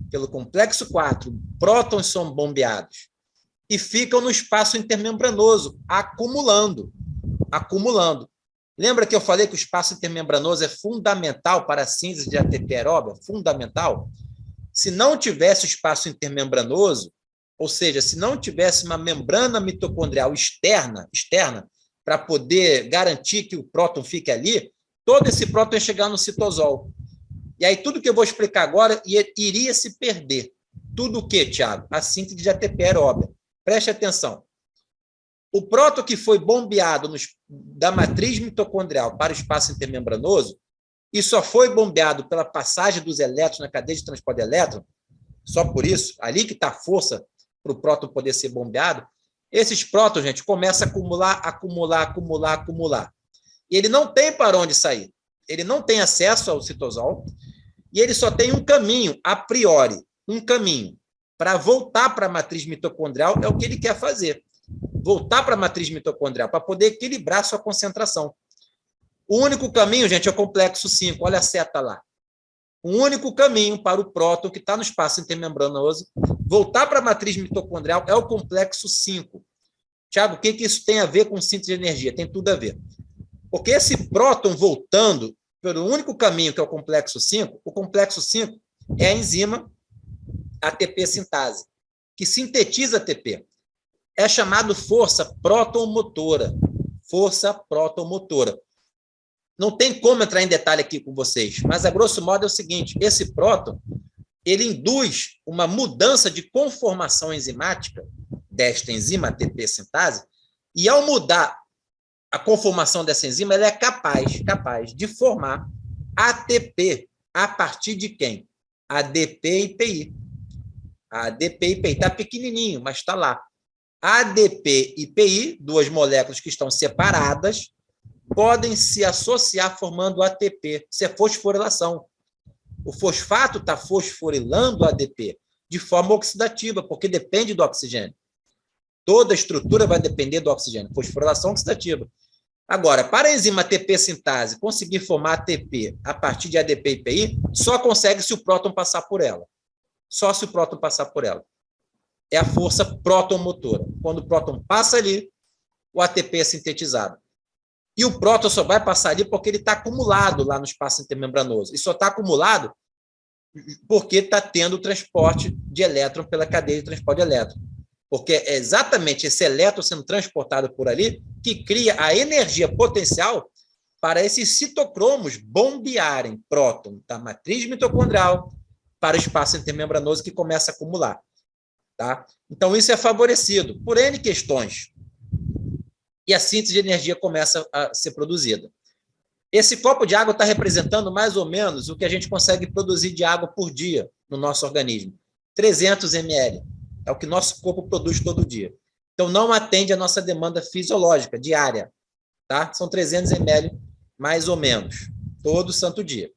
pelo complexo 4. Prótons são bombeados e ficam no espaço intermembranoso, acumulando. Lembra que eu falei que o espaço intermembranoso é fundamental para a síntese de ATP aeróbia? Fundamental. Se não tivesse o espaço intermembranoso, ou seja, se não tivesse uma membrana mitocondrial externa para poder garantir que o próton fique ali, todo esse próton ia chegar no citosol. E aí tudo que eu vou explicar agora iria se perder. Tudo o quê, Tiago? A síntese de ATP aeróbia. Preste atenção. O próton que foi bombeado da matriz mitocondrial para o espaço intermembranoso e só foi bombeado pela passagem dos elétrons na cadeia de transporte de elétron, só por isso, ali que está a força para o próton poder ser bombeado, esses prótons, gente, começam a acumular. E ele não tem para onde sair. Ele não tem acesso ao citosol e ele só tem um caminho, a priori, um caminho para voltar para a matriz mitocondrial, é o que ele quer fazer. Voltar para a matriz mitocondrial, para poder equilibrar sua concentração. O único caminho, gente, é o complexo 5, olha a seta lá. O único caminho para o próton que está no espaço intermembranoso voltar para a matriz mitocondrial é o complexo 5. Tiago, o que isso tem a ver com síntese de energia? Tem tudo a ver. Porque esse próton voltando pelo único caminho, que é o complexo 5 é a enzima ATP sintase, que sintetiza ATP. É chamado força protomotora. Força protomotora. Não tem como entrar em detalhe aqui com vocês, mas a grosso modo é o seguinte, esse próton, ele induz uma mudança de conformação enzimática desta enzima ATP sintase, e ao mudar a conformação dessa enzima, ela é capaz de formar ATP a partir de quem? ADP e PI. ADP e PI está pequenininho, mas está lá. ADP e PI, duas moléculas que estão separadas, podem se associar formando ATP. Isso é fosforilação. O fosfato está fosforilando o ADP de forma oxidativa, porque depende do oxigênio. Toda a estrutura vai depender do oxigênio. Fosforilação oxidativa. Agora, para a enzima ATP sintase conseguir formar ATP a partir de ADP e PI, só consegue se o próton passar por ela. Só se o próton passar por ela. É a força protomotora. Quando o próton passa ali, o ATP é sintetizado. E o próton só vai passar ali porque ele está acumulado lá no espaço intermembranoso. E só está acumulado porque está tendo o transporte de elétron pela cadeia de transporte de elétron. Porque é exatamente esse elétron sendo transportado por ali que cria a energia potencial para esses citocromos bombearem próton da matriz mitocondrial para o espaço intermembranoso que começa a acumular. Tá? Então, isso é favorecido por N questões. E a síntese de energia começa a ser produzida. Esse copo de água está representando mais ou menos o que a gente consegue produzir de água por dia no nosso organismo. 300 ml. É o que nosso corpo produz todo dia. Então, não atende a nossa demanda fisiológica diária, tá? São 300 ml, mais ou menos, todo santo dia.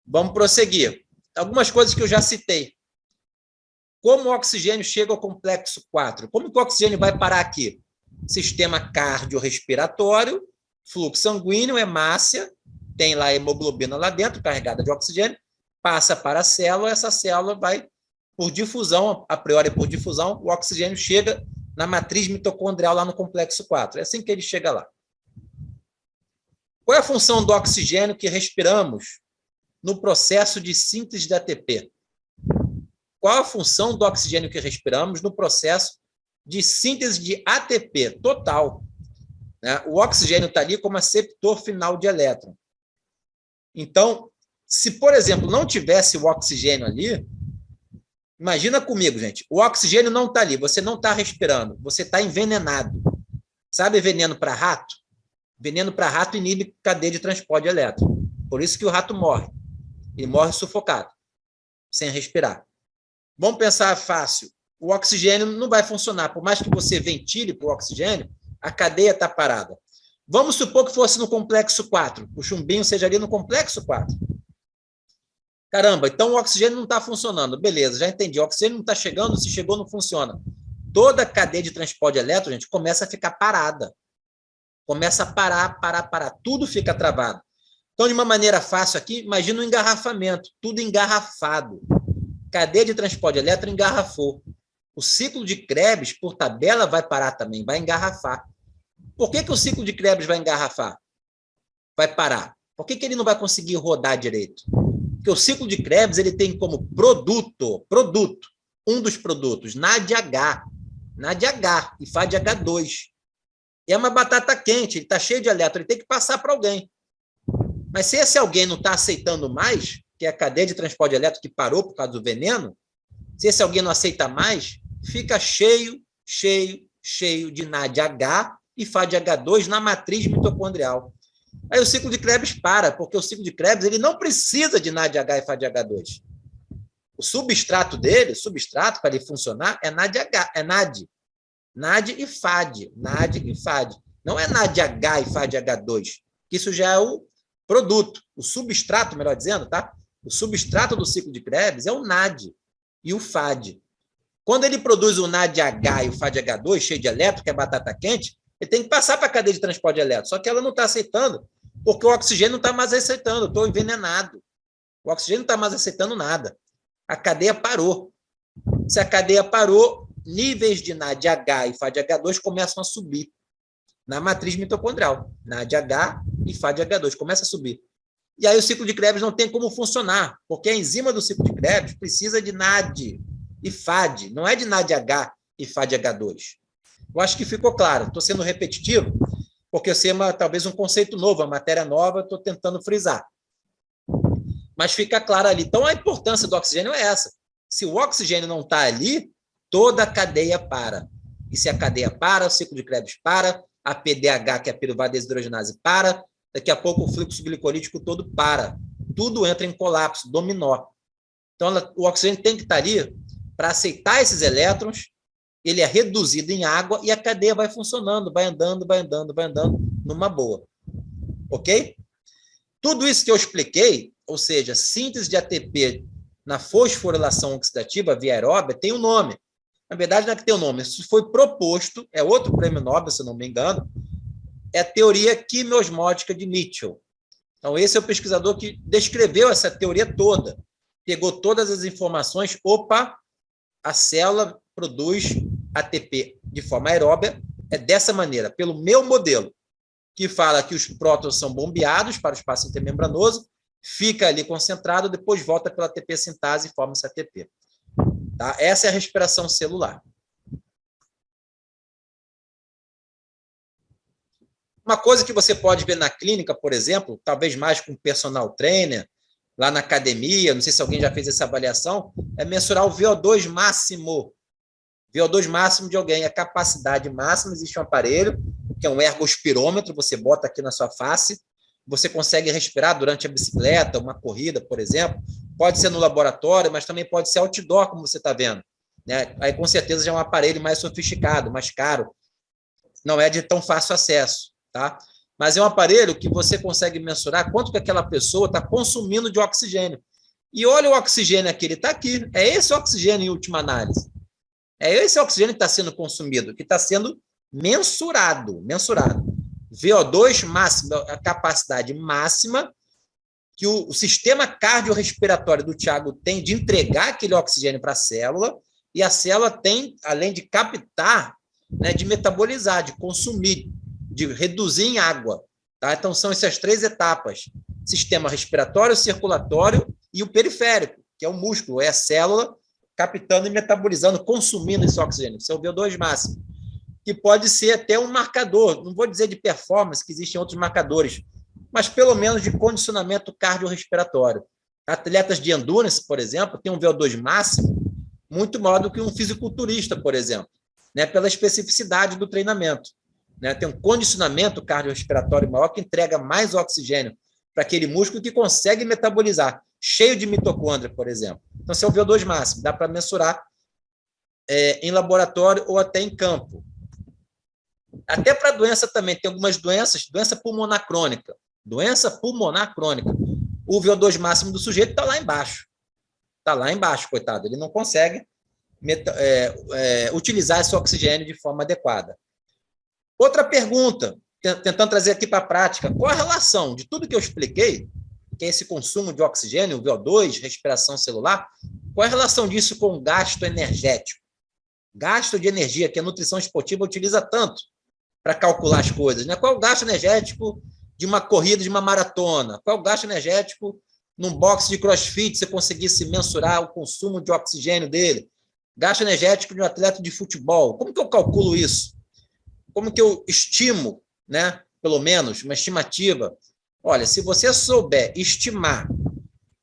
Vamos prosseguir. Algumas coisas que eu já citei. Como o oxigênio chega ao complexo 4? Como que o oxigênio vai parar aqui? Sistema cardiorrespiratório, fluxo sanguíneo, hemácia, tem lá a hemoglobina lá dentro, carregada de oxigênio, passa para a célula, essa célula vai, por difusão, a priori por difusão, o oxigênio chega na matriz mitocondrial lá no complexo 4. É assim que ele chega lá. Qual é a função do oxigênio que respiramos no processo de síntese de ATP? Qual a função do oxigênio que respiramos no processo de síntese de ATP total? Né? O oxigênio está ali como aceptor final de elétron. Então, se, por exemplo, não tivesse o oxigênio ali, imagina comigo, gente, o oxigênio não está ali, você não está respirando, você está envenenado. Sabe veneno para rato? Veneno para rato inibe cadeia de transporte de elétron. Por isso que o rato morre. Ele morre sufocado, sem respirar. Vamos pensar fácil. O oxigênio não vai funcionar. Por mais que você ventile para o oxigênio, a cadeia está parada. Vamos supor que fosse no complexo 4. O chumbinho seja ali no complexo 4. Caramba, então o oxigênio não está funcionando. Beleza, já entendi. O oxigênio não está chegando, se chegou, não funciona. Toda a cadeia de transporte de elétron, gente, começa a ficar parada. Começa a parar. Tudo fica travado. Então, de uma maneira fácil aqui, imagina um engarrafamento. Tudo engarrafado. Cadeia de transporte de elétron engarrafou. O ciclo de Krebs, por tabela, vai parar também, vai engarrafar. Por que o ciclo de Krebs vai engarrafar? Vai parar. Por que ele não vai conseguir rodar direito? Porque o ciclo de Krebs ele tem como produto, um dos produtos, NADH e FADH2. E é uma batata quente, ele está cheio de elétron, ele tem que passar para alguém. Mas se esse alguém não está aceitando mais, que é a cadeia de transporte de elétron que parou por causa do veneno, se esse alguém não aceita mais, fica cheio de NADH e FADH2 na matriz mitocondrial. Aí o ciclo de Krebs para, porque o ciclo de Krebs ele não precisa de NADH e FADH2. O substrato dele, para ele funcionar, é NADH, é NAD. NAD e FAD. Não é NADH e FADH2, que isso já é o produto. O substrato, melhor dizendo, tá? O substrato do ciclo de Krebs é o NAD e o FAD. Quando ele produz o NADH e o FADH2, cheio de elétron, que é batata quente, ele tem que passar para a cadeia de transporte de elétron. Só que ela não está aceitando, porque o oxigênio não está mais aceitando. Estou envenenado. O oxigênio não está mais aceitando nada. A cadeia parou. Se a cadeia parou, níveis de NADH e FADH2 começam a subir na matriz mitocondrial. NADH e FADH2 começa a subir. E aí o ciclo de Krebs não tem como funcionar, porque a enzima do ciclo de Krebs precisa de NAD e FAD, não é de NADH e FADH2. Eu acho que ficou claro. Estou sendo repetitivo, porque eu sei talvez um conceito novo, uma matéria nova, estou tentando frisar. Mas fica claro ali. Então, a importância do oxigênio é essa. Se o oxigênio não está ali, toda a cadeia para. E se a cadeia para, o ciclo de Krebs para, a PDH, que é a piruvada desidrogenase, para, daqui a pouco o fluxo glicolítico todo para. Tudo entra em colapso, dominó. Então, o oxigênio tem que estar ali para aceitar esses elétrons, ele é reduzido em água e a cadeia vai funcionando, vai andando numa boa. Ok? Tudo isso que eu expliquei, ou seja, síntese de ATP na fosforilação oxidativa via aeróbia, tem um nome. Na verdade, não é que tem um nome. Isso foi proposto, é outro prêmio Nobel, se não me engano, é a teoria quimiosmótica de Mitchell. Então, esse é o pesquisador que descreveu essa teoria toda. Pegou todas as informações, a célula produz ATP de forma aeróbia, é dessa maneira, pelo meu modelo, que fala que os prótons são bombeados para o espaço intermembranoso, fica ali concentrado, depois volta pela ATP sintase e forma esse ATP. Tá? Essa é a respiração celular. Uma coisa que você pode ver na clínica, por exemplo, talvez mais com personal trainer, lá na academia, não sei se alguém já fez essa avaliação, é mensurar o VO2 máximo. VO2 máximo de alguém, a capacidade máxima, existe um aparelho, que é um ergospirômetro, você bota aqui na sua face, você consegue respirar durante a bicicleta, uma corrida, por exemplo, pode ser no laboratório, mas também pode ser outdoor, como você está vendo. né? Aí, com certeza, já é um aparelho mais sofisticado, mais caro, não é de tão fácil acesso, tá? Mas é um aparelho que você consegue mensurar quanto que aquela pessoa está consumindo de oxigênio. E olha o oxigênio aqui, ele está aqui. É esse oxigênio em última análise. É esse oxigênio que está sendo consumido, que está sendo mensurado. VO2 máximo, a capacidade máxima que o sistema cardiorrespiratório do Thiago tem de entregar aquele oxigênio para a célula, e a célula tem, além de captar, né, de metabolizar, de consumir, de reduzir em água. Tá? Então, são essas 3 etapas: sistema respiratório, circulatório e o periférico, que é o músculo, é a célula captando e metabolizando, consumindo esse oxigênio. Esse é o VO2 máximo, que pode ser até um marcador, não vou dizer de performance, que existem outros marcadores, mas pelo menos de condicionamento cardiorrespiratório. Atletas de endurance, por exemplo, têm um VO2 máximo muito maior do que um fisiculturista, por exemplo, né, pela especificidade do treinamento. Né? Tem um condicionamento cardiorrespiratório maior que entrega mais oxigênio para aquele músculo que consegue metabolizar, cheio de mitocôndria, por exemplo. Então, esse é o VO2 máximo, dá para mensurar em laboratório ou até em campo. Até para doença também, tem algumas doenças, doença pulmonar crônica. O VO2 máximo do sujeito está lá embaixo. Está lá embaixo, coitado. Ele não consegue utilizar esse oxigênio de forma adequada. Outra pergunta, tentando trazer aqui para a prática: qual a relação de tudo que eu expliquei, que é esse consumo de oxigênio, VO2, respiração celular, qual é a relação disso com o gasto energético? Gasto de energia, que a nutrição esportiva utiliza tanto para calcular as coisas, né? Qual é o gasto energético de uma corrida, de uma maratona? Qual é o gasto energético num boxe de crossfit, você conseguisse mensurar o consumo de oxigênio dele? Gasto energético de um atleta de futebol. Como que eu calculo isso? Como que eu estimo, né? Pelo menos uma estimativa. Olha, se você souber estimar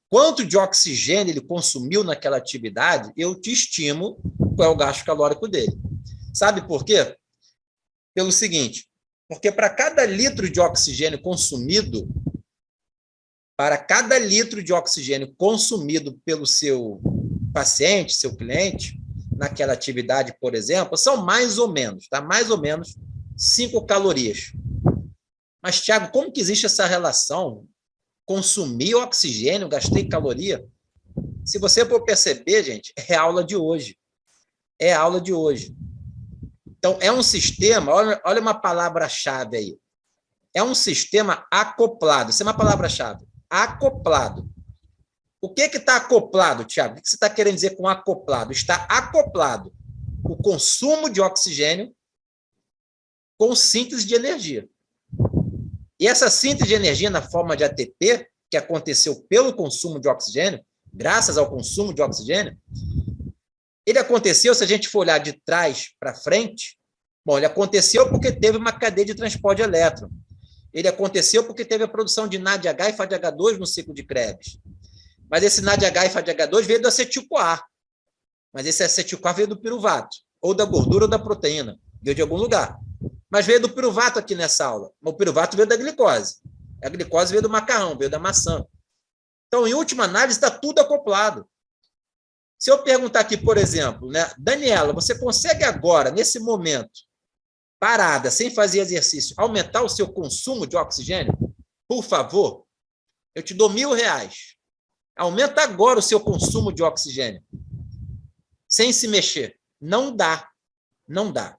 quanto de oxigênio ele consumiu naquela atividade, eu te estimo qual é o gasto calórico dele. Sabe por quê? Pelo seguinte: porque para cada litro de oxigênio consumido, pelo seu paciente, seu cliente, naquela atividade, por exemplo, são mais ou menos, tá? Mais ou menos 5 calorias. Mas, Thiago, como que existe essa relação? Consumir oxigênio, gastei caloria? Se você for perceber, gente, é aula de hoje. Então, é um sistema, olha uma palavra-chave aí. É um sistema acoplado. Isso é uma palavra-chave. Acoplado. O que está acoplado, Thiago? O que você está querendo dizer com acoplado? Está acoplado o consumo de oxigênio com síntese de energia. E essa síntese de energia na forma de ATP, que aconteceu pelo consumo de oxigênio, graças ao consumo de oxigênio, ele aconteceu, se a gente for olhar de trás para frente, bom, ele aconteceu porque teve uma cadeia de transporte de elétron. Ele aconteceu porque teve a produção de NADH e FADH2 no ciclo de Krebs. Mas esse NADH e FADH2 veio do acetil-CoA. Mas esse acetil-CoA veio do piruvato, ou da gordura ou da proteína. Veio de algum lugar. Mas veio do piruvato aqui nessa aula. O piruvato veio da glicose. A glicose veio do macarrão, veio da maçã. Então, em última análise, está tudo acoplado. Se eu perguntar aqui, por exemplo, né, Daniela, você consegue agora, nesse momento, parada, sem fazer exercício, aumentar o seu consumo de oxigênio? Por favor, eu te dou R$1.000. Aumenta agora o seu consumo de oxigênio. Sem se mexer. Não dá. Não dá.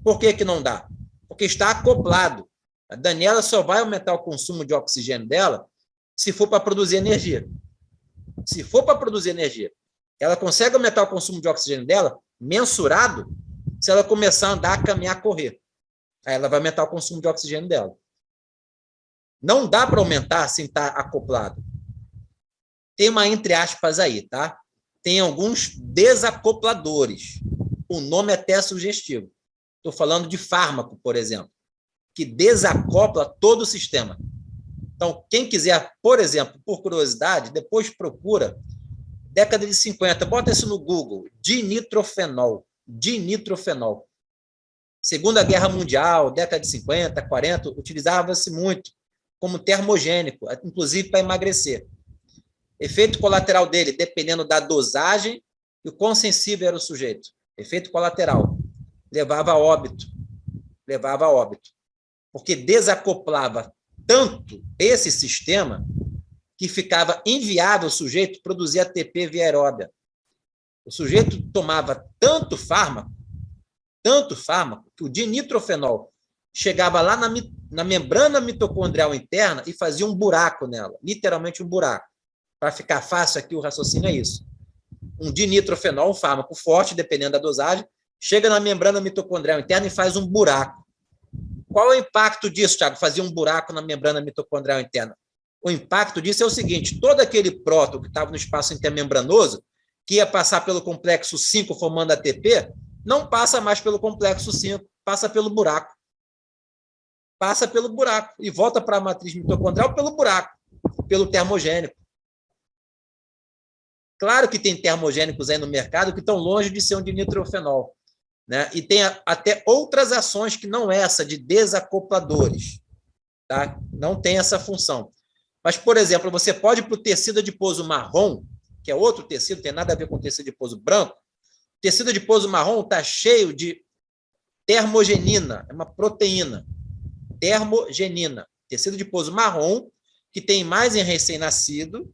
Por que não dá? Porque está acoplado. A Daniela só vai aumentar o consumo de oxigênio dela se for para produzir energia. Se for para produzir energia. Ela consegue aumentar o consumo de oxigênio dela mensurado se ela começar a andar, a caminhar, a correr. Aí ela vai aumentar o consumo de oxigênio dela. Não dá para aumentar sem estar acoplado. Tem uma entre aspas aí, tá? Tem alguns desacopladores. O nome é até sugestivo. Estou falando de fármaco, por exemplo, que desacopla todo o sistema. Então, quem quiser, por exemplo, por curiosidade, depois procura, década de 50, bota isso no Google, dinitrofenol. Segunda Guerra Mundial, década de 50, 40, utilizava-se muito como termogênico, inclusive para emagrecer. Efeito colateral dele, dependendo da dosagem E o quão sensível era o sujeito? Efeito colateral. Levava a óbito. Levava a óbito. Porque desacoplava tanto esse sistema que ficava inviável o sujeito produzir ATP via aeróbia. O sujeito tomava tanto fármaco, que o dinitrofenol chegava lá na membrana mitocondrial interna e fazia um buraco nela, literalmente um buraco. Para ficar fácil aqui, o raciocínio é isso. Um dinitrofenol, um fármaco forte, dependendo da dosagem, chega na membrana mitocondrial interna e faz um buraco. Qual é o impacto disso, Thiago? Fazer um buraco na membrana mitocondrial interna. O impacto disso é o seguinte: todo aquele próton que estava no espaço intermembranoso, que ia passar pelo complexo 5 formando ATP, não passa mais pelo complexo 5, passa pelo buraco. Passa pelo buraco e volta para a matriz mitocondrial pelo buraco, pelo termogênico. Claro que tem termogênicos aí no mercado que estão longe de ser um dinitrofenol, né? E tem até outras ações que não essa, de desacopladores. Tá? Não tem essa função. Mas, por exemplo, você pode ir para o tecido adiposo marrom, que é outro tecido, tem nada a ver com o tecido adiposo branco. O tecido adiposo marrom está cheio de termogenina, é uma proteína. Termogenina. Tecido adiposo marrom, que tem mais em recém-nascido,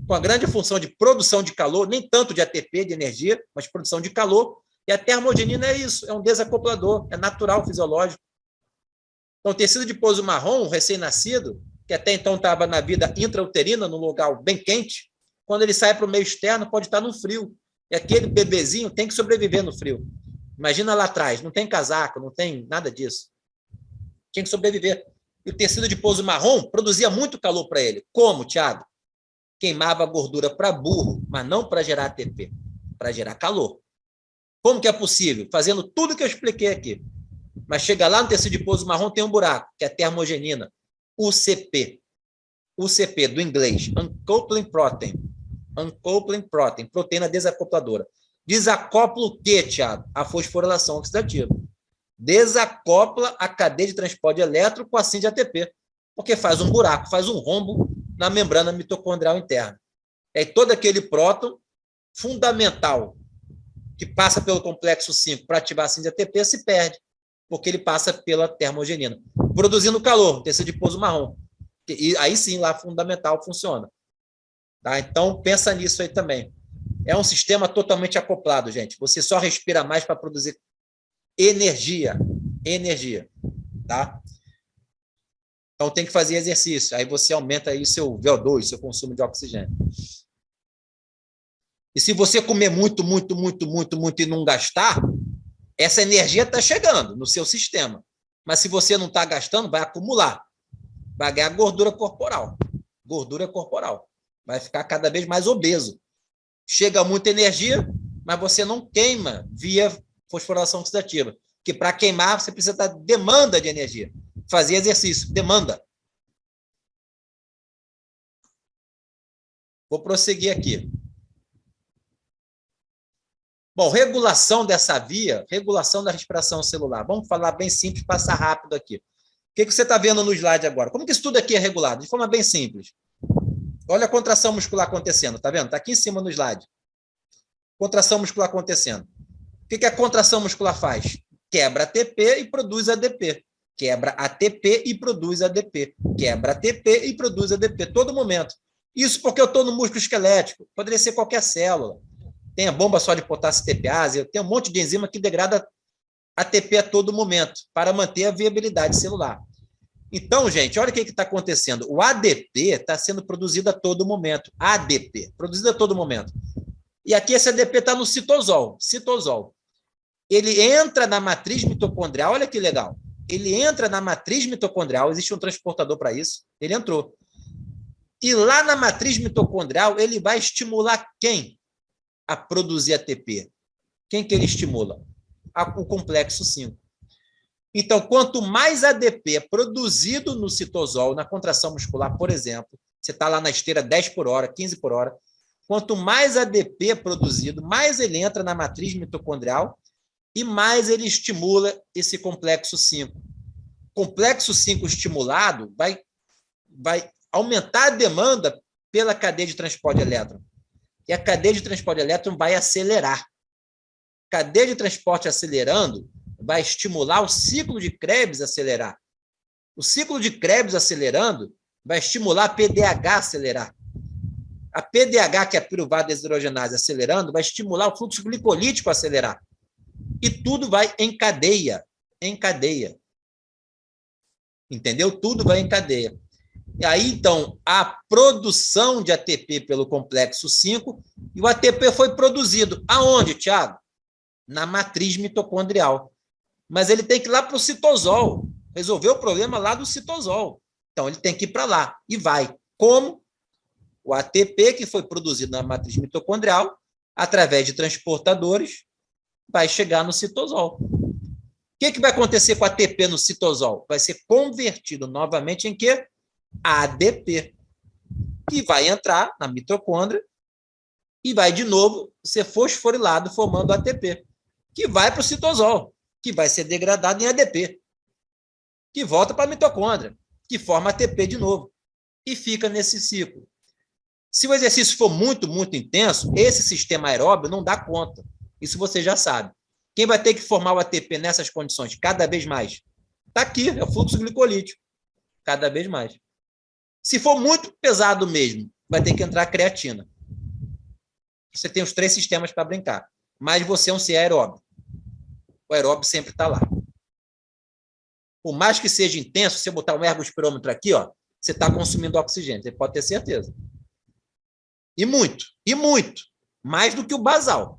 com a grande função de produção de calor, nem tanto de ATP, de energia, mas produção de calor. E a termogenina é isso, é um desacoplador, é natural, fisiológico. Então, o tecido adiposo marrom, recém-nascido, que até então estava na vida intrauterina, num lugar bem quente, quando ele sai para o meio externo, pode estar no frio. E aquele bebezinho tem que sobreviver no frio. Imagina lá atrás, não tem casaco, não tem nada disso. Tinha que sobreviver. E o tecido adiposo marrom produzia muito calor para ele. Como, Thiago? Queimava a gordura para burro, mas não para gerar ATP, para gerar calor. Como que é possível? Fazendo tudo que eu expliquei aqui. Mas chega lá no tecido adiposo marrom, tem um buraco, que é a termogenina. UCP. UCP, do inglês. Uncoupling Protein. Uncoupling Protein, proteína desacopladora. Desacopla o quê, Thiago? A fosforilação oxidativa. Desacopla a cadeia de transporte de elétron com a síntese de ATP, porque faz um buraco, faz um rombo na membrana mitocondrial interna. E aí todo aquele próton fundamental que passa pelo complexo 5 para ativar a síntese de ATP se perde, porque ele passa pela termogenina, produzindo calor, tecido adiposo marrom. E aí sim, lá fundamental funciona. Tá? Então, pensa nisso aí também. É um sistema totalmente acoplado, gente. Você só respira mais para produzir energia. Energia. Tá? Então, tem que fazer exercício. Aí você aumenta aí seu VO2, seu consumo de oxigênio. E se você comer muito e não gastar, essa energia está chegando no seu sistema. Mas se você não está gastando, vai acumular. Vai ganhar gordura corporal. Gordura corporal. Vai ficar cada vez mais obeso. Chega muita energia, mas você não queima via fosforilação oxidativa. Porque para queimar, você precisa dar demanda de energia. Fazer exercício, demanda. Vou prosseguir aqui. Bom, regulação dessa via, regulação da respiração celular. Vamos falar bem simples, passar rápido aqui. O que você está vendo no slide agora? Como que isso tudo aqui é regulado? De forma bem simples. Olha a contração muscular acontecendo, tá vendo? Está aqui em cima no slide. Contração muscular acontecendo. O que a contração muscular faz? Quebra ATP e produz ADP. Quebra ATP e produz ADP. Quebra ATP e produz ADP, todo momento. Isso porque eu estou no músculo esquelético. Poderia ser qualquer célula. Tem a bomba só de potássio TPase, tem um monte de enzima que degrada ATP a todo momento, para manter a viabilidade celular. Então, gente, olha o que está acontecendo. O ADP está sendo produzido a todo momento. ADP, produzido a todo momento. E aqui esse ADP está no citosol. Citosol. Ele entra na matriz mitocondrial, olha que legal. Ele entra na matriz mitocondrial, existe um transportador para isso, ele entrou. E lá na matriz mitocondrial, ele vai estimular quem a produzir ATP? Quem que ele estimula? O complexo 5. Então, quanto mais ADP é produzido no citosol, na contração muscular, por exemplo, você está lá na esteira 10 por hora, 15 por hora, quanto mais ADP é produzido, mais ele entra na matriz mitocondrial e mais ele estimula esse complexo 5. Complexo 5 estimulado vai aumentar a demanda pela cadeia de transporte de elétron. E a cadeia de transporte de elétron vai acelerar. Cadeia de transporte acelerando vai estimular o ciclo de Krebs a acelerar. O ciclo de Krebs acelerando vai estimular a PDH a acelerar. A PDH, que é a piruvato deshidrogenase, acelerando, vai estimular o fluxo glicolítico a acelerar. E tudo vai em cadeia. Em cadeia. Entendeu? Tudo vai em cadeia. E aí, então, a produção de ATP pelo complexo 5, e o ATP foi produzido. Aonde, Tiago? Na matriz mitocondrial. Mas ele tem que ir lá para o citosol, resolver o problema lá do citosol. Então, ele tem que ir para lá, e vai. Como? O ATP, que foi produzido na matriz mitocondrial, através de transportadores, vai chegar no citosol. O que vai acontecer com o ATP no citosol? Vai ser convertido novamente em quê? ADP, que vai entrar na mitocôndria e vai, de novo, ser fosforilado, formando ATP, que vai para o citosol, que vai ser degradado em ADP, que volta para a mitocôndria, que forma ATP de novo, e fica nesse ciclo. Se o exercício for muito, muito intenso, esse sistema aeróbio não dá conta. Isso você já sabe. Quem vai ter que formar o ATP nessas condições cada vez mais? Está aqui, é o fluxo glicolítico. Cada vez mais. Se for muito pesado mesmo, vai ter que entrar a creatina. Você tem os 3 sistemas para brincar. Mas você é um ser aeróbio. O aeróbio sempre está lá. Por mais que seja intenso, se você botar um ergospirômetro aqui, ó, você está consumindo oxigênio. Você pode ter certeza. E muito. Mais do que o basal.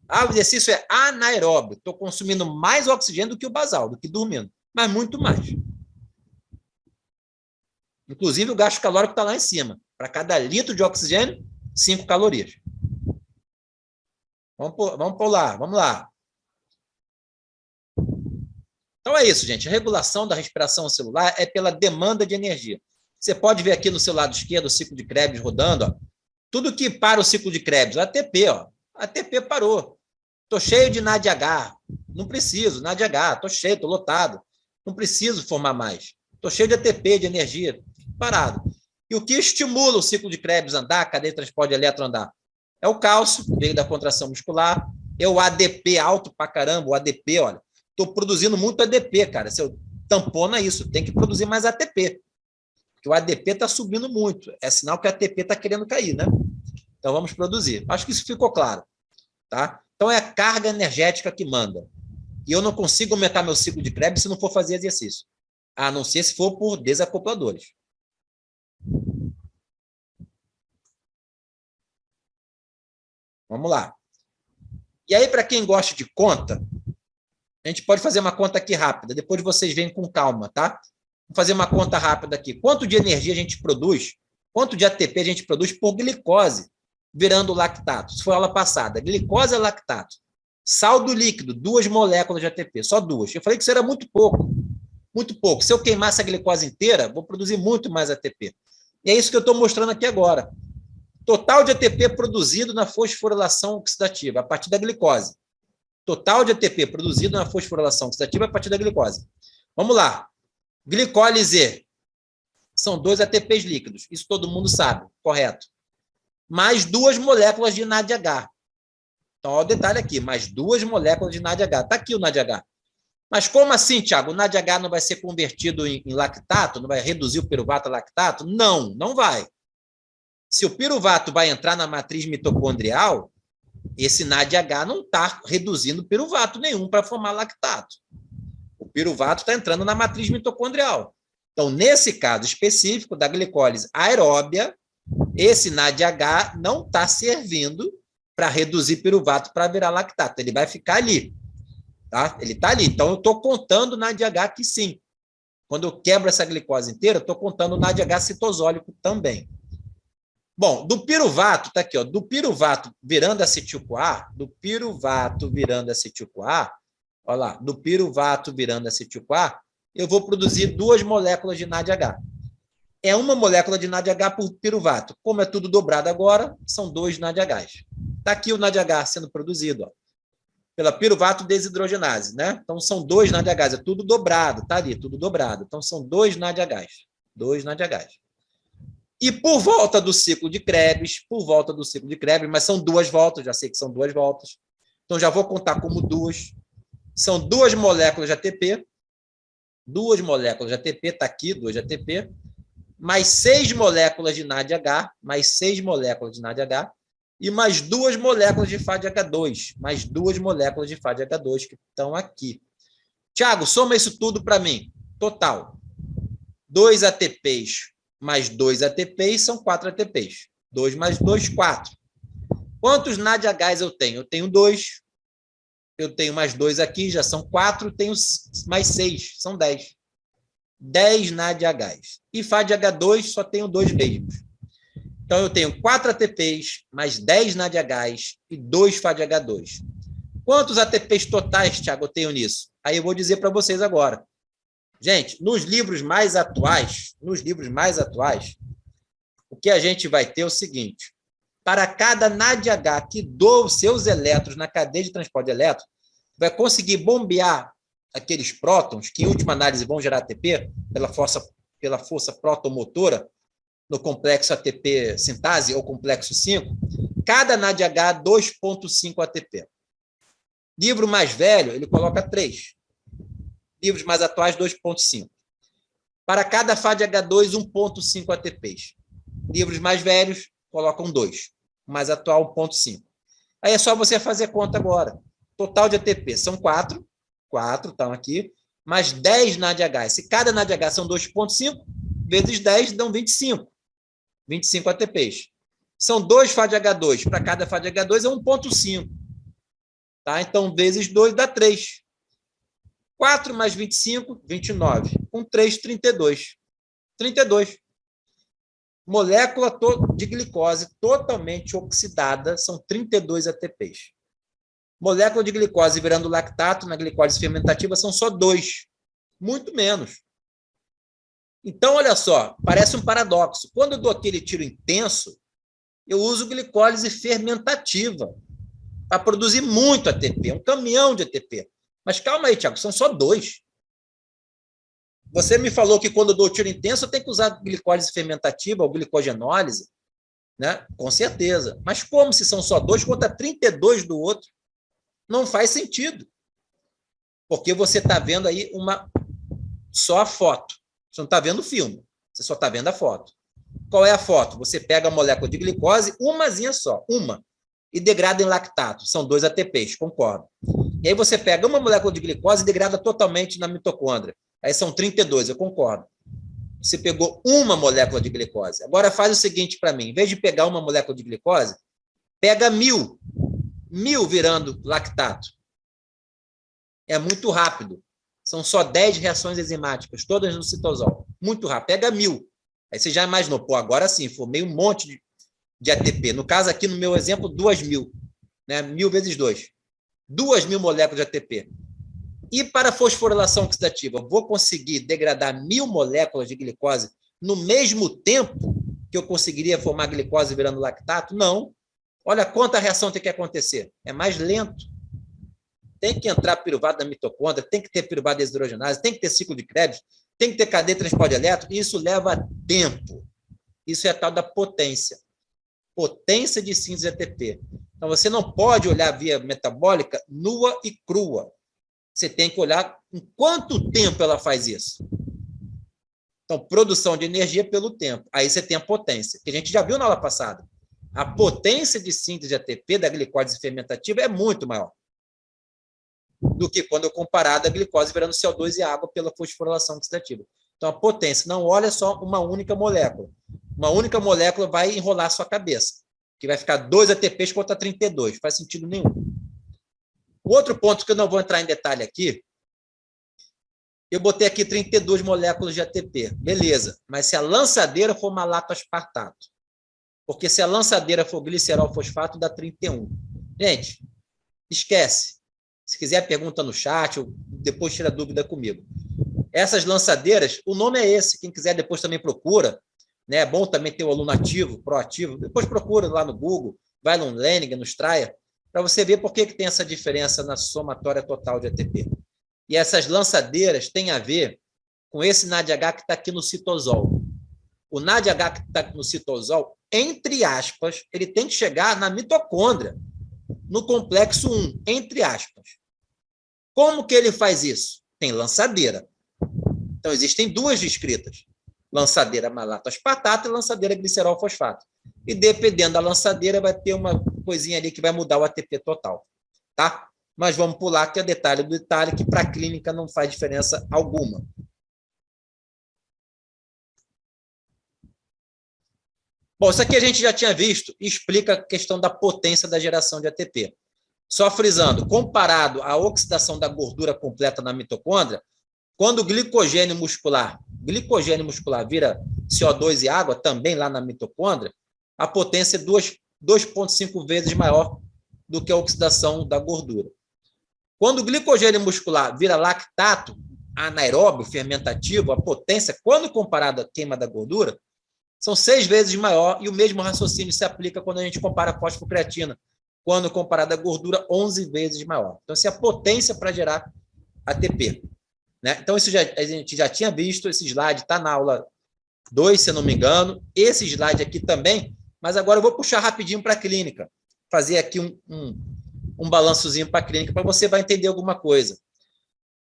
O exercício é anaeróbio. Estou consumindo mais oxigênio do que o basal, do que dormindo. Mas muito mais. Inclusive, o gasto calórico está lá em cima. Para cada litro de oxigênio, 5 calorias. Vamos pular, vamos lá. Então é isso, gente. A regulação da respiração celular é pela demanda de energia. Você pode ver aqui no seu lado esquerdo o ciclo de Krebs rodando. Ó. Tudo que para o ciclo de Krebs, ATP, ó. ATP parou. Estou cheio de NADH. Não preciso, NADH. Estou cheio, estou lotado. Não preciso formar mais. Estou cheio de ATP, de energia. Parado. E o que estimula o ciclo de Krebs andar, a cadeia de transporte de elétron andar? É o cálcio, veio da contração muscular, é o ADP alto pra caramba, o ADP, olha. Estou produzindo muito ADP, cara. Se eu tampona isso, tem que produzir mais ATP. Porque o ADP está subindo muito. É sinal que o ATP está querendo cair, né? Então vamos produzir. Acho que isso ficou claro. Tá? Então é a carga energética que manda. E eu não consigo aumentar meu ciclo de Krebs se não for fazer exercício. A não ser se for por desacopladores. Vamos lá. E aí, para quem gosta de conta, a gente pode fazer uma conta aqui rápida. Depois vocês vêm com calma, tá? Vamos fazer uma conta rápida aqui. Quanto de energia a gente produz? Quanto de ATP a gente produz por glicose, virando lactato? Isso foi a aula passada. Glicose é lactato. Saldo líquido, 2 moléculas de ATP, só 2. Eu falei que isso era muito pouco. Muito pouco. Se eu queimasse a glicose inteira, vou produzir muito mais ATP. E é isso que eu estou mostrando aqui agora. Total de ATP produzido na fosforilação oxidativa, a partir da glicose. Total de ATP produzido na fosforilação oxidativa a partir da glicose. Vamos lá. Glicólise. São 2 ATPs líquidos. Isso todo mundo sabe, correto. Mais 2 moléculas de NADH. Então, olha o detalhe aqui. Mais 2 moléculas de NADH. Está aqui o NADH. Mas como assim, Tiago? O NADH não vai ser convertido em lactato? Não vai reduzir o piruvato a lactato? Não, não vai. Se o piruvato vai entrar na matriz mitocondrial, esse NADH não está reduzindo piruvato nenhum para formar lactato. O piruvato está entrando na matriz mitocondrial. Então, nesse caso específico da glicólise aeróbia, esse NADH não está servindo para reduzir piruvato para virar lactato. Ele vai ficar ali. Tá? Ele está ali. Então, eu estou contando o NADH aqui sim. Quando eu quebro essa glicose inteira, eu estou contando o NADH citosólico também. Bom, do piruvato, tá aqui, ó, do piruvato virando acetil-CoA, olha lá, do piruvato virando acetil-CoA, eu vou produzir 2 moléculas de NADH. É uma molécula de NADH por piruvato. Como é tudo dobrado agora, são 2 NADHs. Tá aqui o NADH sendo produzido, ó, pela piruvato desidrogenase, né? Então, são 2 NADHs, é tudo dobrado, tá ali, tudo dobrado. Então, são 2 NADHs. 2 NADHs. E por volta do ciclo de Krebs, mas são 2 voltas, já sei que são 2 voltas, então já vou contar como 2. São 2 moléculas de ATP, 2 moléculas de ATP, está aqui, 2 de ATP, mais 6 moléculas de NADH, mais 6 moléculas de NADH, e mais 2 moléculas de FADH2, mais 2 moléculas de FADH2 que estão aqui. Tiago, soma isso tudo para mim. Total. 2 ATPs mais 2 ATPs são 4 ATPs. 2 mais 2, 4. Quantos NADHs eu tenho? Eu tenho 2. Eu tenho mais 2 aqui, já são 4. Tenho mais 6, são 10. 10 NADHs. E FADH2 só tenho 2 mesmos. Então, eu tenho 4 ATPs, mais 10 NADHs e 2 FADH2. Quantos ATPs totais, Tiago, eu tenho nisso? Aí eu vou dizer para vocês agora. Gente, nos livros mais atuais, o que a gente vai ter é o seguinte: para cada NADH que doa os seus elétrons na cadeia de transporte elétrico, vai conseguir bombear aqueles prótons, que em última análise vão gerar ATP, pela força protomotora, no complexo ATP sintase ou complexo 5, cada NADH 2,5 ATP. Livro mais velho, ele coloca 3. Livros mais atuais, 2,5. Para cada FADH2, 1,5 ATPs. Livros mais velhos colocam 2. Mais atual, 1,5. Aí é só você fazer conta agora. Total de ATP são 4. 4 estão aqui. Mais 10 NADH. Se cada NADH são 2,5, vezes 10 dão 25. 25 ATPs. São 2 FADH2. Para cada FADH2 é 1,5. Tá? Então, vezes 2 dá 3. 4 mais 25, 29. Com 3, 32. 32. Molécula de glicose totalmente oxidada são 32 ATPs. Molécula de glicose virando lactato na glicólise fermentativa são só 2. Muito menos. Então, olha só, parece um paradoxo. Quando eu dou aquele tiro intenso, eu uso glicólise fermentativa para produzir muito ATP, um caminhão de ATP. Mas calma aí, Tiago, são só 2. Você me falou que quando eu dou tiro intenso, eu tenho que usar glicólise fermentativa ou glicogenólise, né? Com certeza. Mas como se são só 2 contra 32 do outro? Não faz sentido. Porque você está vendo aí só a foto. Você não está vendo o filme. Você só está vendo a foto. Qual é a foto? Você pega a molécula de glicose, umazinha só, e degrada em lactato. São 2 ATPs, concordo. E aí você pega uma molécula de glicose e degrada totalmente na mitocôndria. Aí são 32, eu concordo. Você pegou uma molécula de glicose. Agora faz o seguinte para mim. Em vez de pegar uma molécula de glicose, pega 1000. 1000 virando lactato. É muito rápido. São só 10 reações enzimáticas, todas no citosol. Muito rápido. Pega 1000. Aí você já imaginou, pô, agora sim, formei um monte de ATP. No caso aqui, no meu exemplo, 2000. Né? 1000 vezes 2. 2000 moléculas de ATP. E para a fosforilação oxidativa, vou conseguir degradar 1000 moléculas de glicose no mesmo tempo que eu conseguiria formar glicose virando lactato? Não. Olha quanta reação tem que acontecer. É mais lento. Tem que entrar piruvado na mitocôndria, tem que ter piruvado de deshidrogenase, tem que ter ciclo de Krebs, tem que ter cadeia de transporte elétrico, e isso leva tempo. Isso é a tal da potência. Potência de síntese de ATP. Então, você não pode olhar a via metabólica nua e crua. Você tem que olhar em quanto tempo ela faz isso. Então, produção de energia pelo tempo. Aí você tem a potência, que a gente já viu na aula passada. A potência de síntese de ATP da glicólise fermentativa é muito maior do que quando eu comparado a glicose virando CO2 e água pela fosforilação oxidativa. Então, a potência, não olha só uma única molécula. Uma única molécula vai enrolar a sua cabeça, que vai ficar 2 ATPs contra 32. Não faz sentido nenhum. O outro ponto que eu não vou entrar em detalhe aqui, eu botei aqui 32 moléculas de ATP. Beleza, mas se a lançadeira for malato-aspartato, porque se a lançadeira for glicerol fosfato, dá 31. Gente, esquece. Se quiser, pergunta no chat, ou depois tira dúvida comigo. Essas lançadeiras, o nome é esse. Quem quiser, depois também procura. Né? É bom também ter o aluno ativo, proativo. Depois procura lá no Google, vai no Leninger, no Straya, para você ver por que tem essa diferença na somatória total de ATP. E essas lançadeiras têm a ver com esse NADH que está aqui no citosol. O NAD-H-citosol, entre aspas, ele tem que chegar na mitocôndria, no complexo 1, entre aspas. Como que ele faz isso? Tem lançadeira. Então, existem duas descritas. Lançadeira malato-aspartato e lançadeira glicerol-fosfato. E dependendo da lançadeira, vai ter uma coisinha ali que vai mudar o ATP total. Tá? Mas vamos pular, que é detalhe do detalhe, que para a clínica não faz diferença alguma. Bom, isso aqui a gente já tinha visto e explica a questão da potência da geração de ATP. Só frisando, comparado à oxidação da gordura completa na mitocôndria, quando o glicogênio muscular vira CO2 e água, também lá na mitocôndria, a potência é 2,5 vezes maior do que a oxidação da gordura. Quando o glicogênio muscular vira lactato anaeróbio, fermentativo, a potência, quando comparada à queima da gordura, são 6 vezes maior, e o mesmo raciocínio se aplica quando a gente compara a fosfocreatina, quando comparada à gordura, 11 vezes maior. Então, essa é a potência para gerar ATP. Né? Então, isso a gente já tinha visto, esse slide está na aula 2, se eu não me engano, esse slide aqui também, mas agora eu vou puxar rapidinho para a clínica, fazer aqui um balançozinho para a clínica, para você vai entender alguma coisa.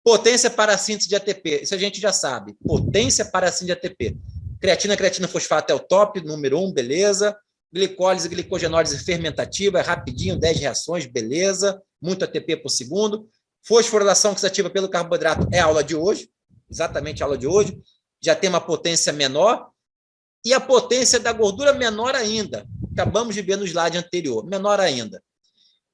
Potência para a síntese de ATP, isso a gente já sabe. Potência para a síntese de ATP. Creatina fosfato é o top, número 1, beleza. Glicólise, glicogenólise fermentativa, é rapidinho, 10 reações, beleza. Muito ATP por segundo. Fosforilação oxidativa pelo carboidrato é a aula de hoje, exatamente a aula de hoje. Já tem uma potência menor. E a potência da gordura menor ainda. Acabamos de ver no slide anterior, menor ainda.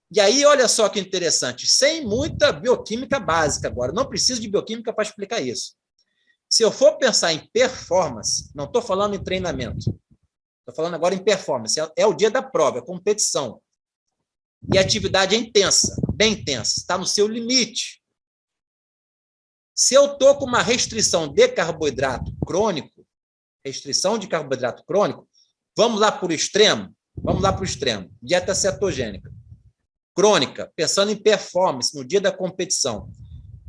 E aí, olha só que interessante, sem muita bioquímica básica agora, não preciso de bioquímica para explicar isso. Se eu for pensar em performance, não estou falando em treinamento, estou falando agora em performance, é o dia da prova, é competição. E a atividade é intensa, bem intensa, está no seu limite. Se eu estou com uma restrição de carboidrato crônico, vamos lá para o extremo, dieta cetogênica. Crônica, pensando em performance, no dia da competição,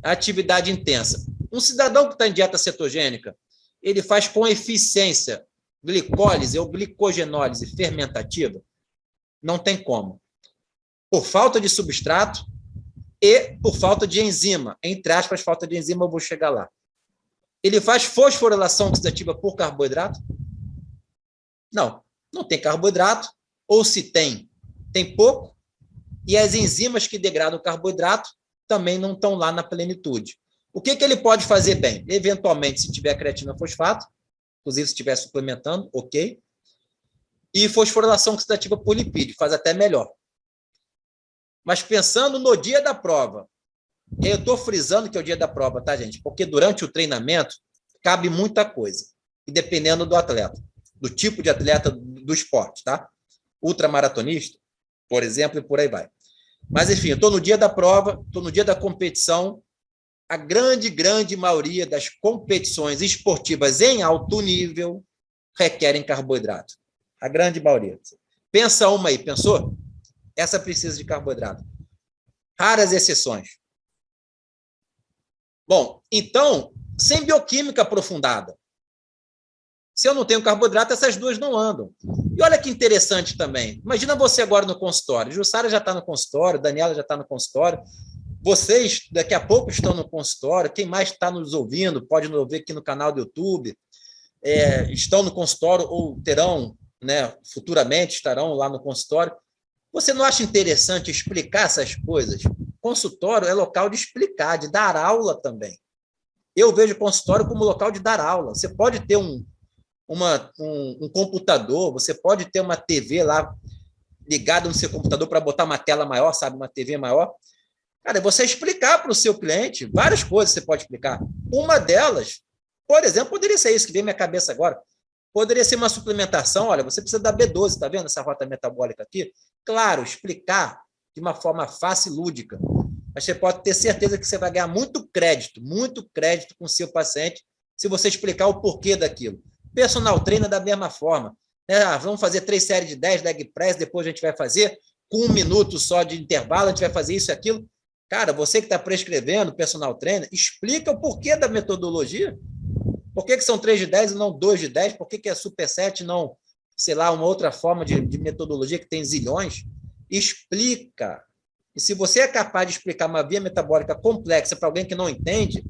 atividade intensa. Um cidadão que está em dieta cetogênica, ele faz com eficiência glicólise ou glicogenólise fermentativa? Não tem como. Por falta de substrato e por falta de enzima. Entre aspas, falta de enzima, eu vou chegar lá. Ele faz fosforilação oxidativa por carboidrato? Não, não tem carboidrato, ou se tem, tem pouco, e as enzimas que degradam o carboidrato também não estão lá na plenitude. O que ele pode fazer bem? Eventualmente, se tiver creatina fosfato, inclusive se estiver suplementando, ok. E fosforilação oxidativa por lipídio, faz até melhor. Mas pensando no dia da prova, eu estou frisando que é o dia da prova, tá, gente? Porque durante o treinamento cabe muita coisa, e dependendo do atleta, do tipo de atleta do esporte, tá? Ultramaratonista, por exemplo, e por aí vai. Mas, enfim, eu estou no dia da prova, estou no dia da competição. A grande maioria das competições esportivas em alto nível requerem carboidrato. A grande maioria. Pensa uma aí, pensou? Essa precisa de carboidrato. Raras exceções. Bom, então, sem bioquímica aprofundada, se eu não tenho carboidrato, essas duas não andam. E olha que interessante também. Imagina você agora no consultório. Jussara já está no consultório, Daniela já está no consultório. Vocês, daqui a pouco, estão no consultório. Quem mais está nos ouvindo, pode nos ouvir aqui no canal do YouTube. Estão no consultório ou terão, né, futuramente estarão lá no consultório. Você não acha interessante explicar essas coisas? Consultório é local de explicar, de dar aula também. Eu vejo o consultório como local de dar aula. Você pode ter um computador, você pode ter uma TV lá ligada no seu computador para botar uma tela maior, sabe, uma TV maior. Cara, é você explicar para o seu cliente várias coisas que você pode explicar. Uma delas, por exemplo, poderia ser isso que vem na minha cabeça agora. Poderia ser uma suplementação. Olha, você precisa da B12, tá vendo essa rota metabólica aqui? Claro, explicar de uma forma fácil e lúdica. Mas você pode ter certeza que você vai ganhar muito crédito com o seu paciente se você explicar o porquê daquilo. Personal trainer da mesma forma. Vamos fazer 3 séries de 10 leg press, depois a gente vai fazer com 1 minuto só de intervalo, a gente vai fazer isso e aquilo. Cara, você que está prescrevendo personal trainer, explica o porquê da metodologia. Por que são 3 de 10 e não 2 de 10? Por que é superset e não, sei lá, uma outra forma de metodologia que tem zilhões? Explica. E se você é capaz de explicar uma via metabólica complexa para alguém que não entende,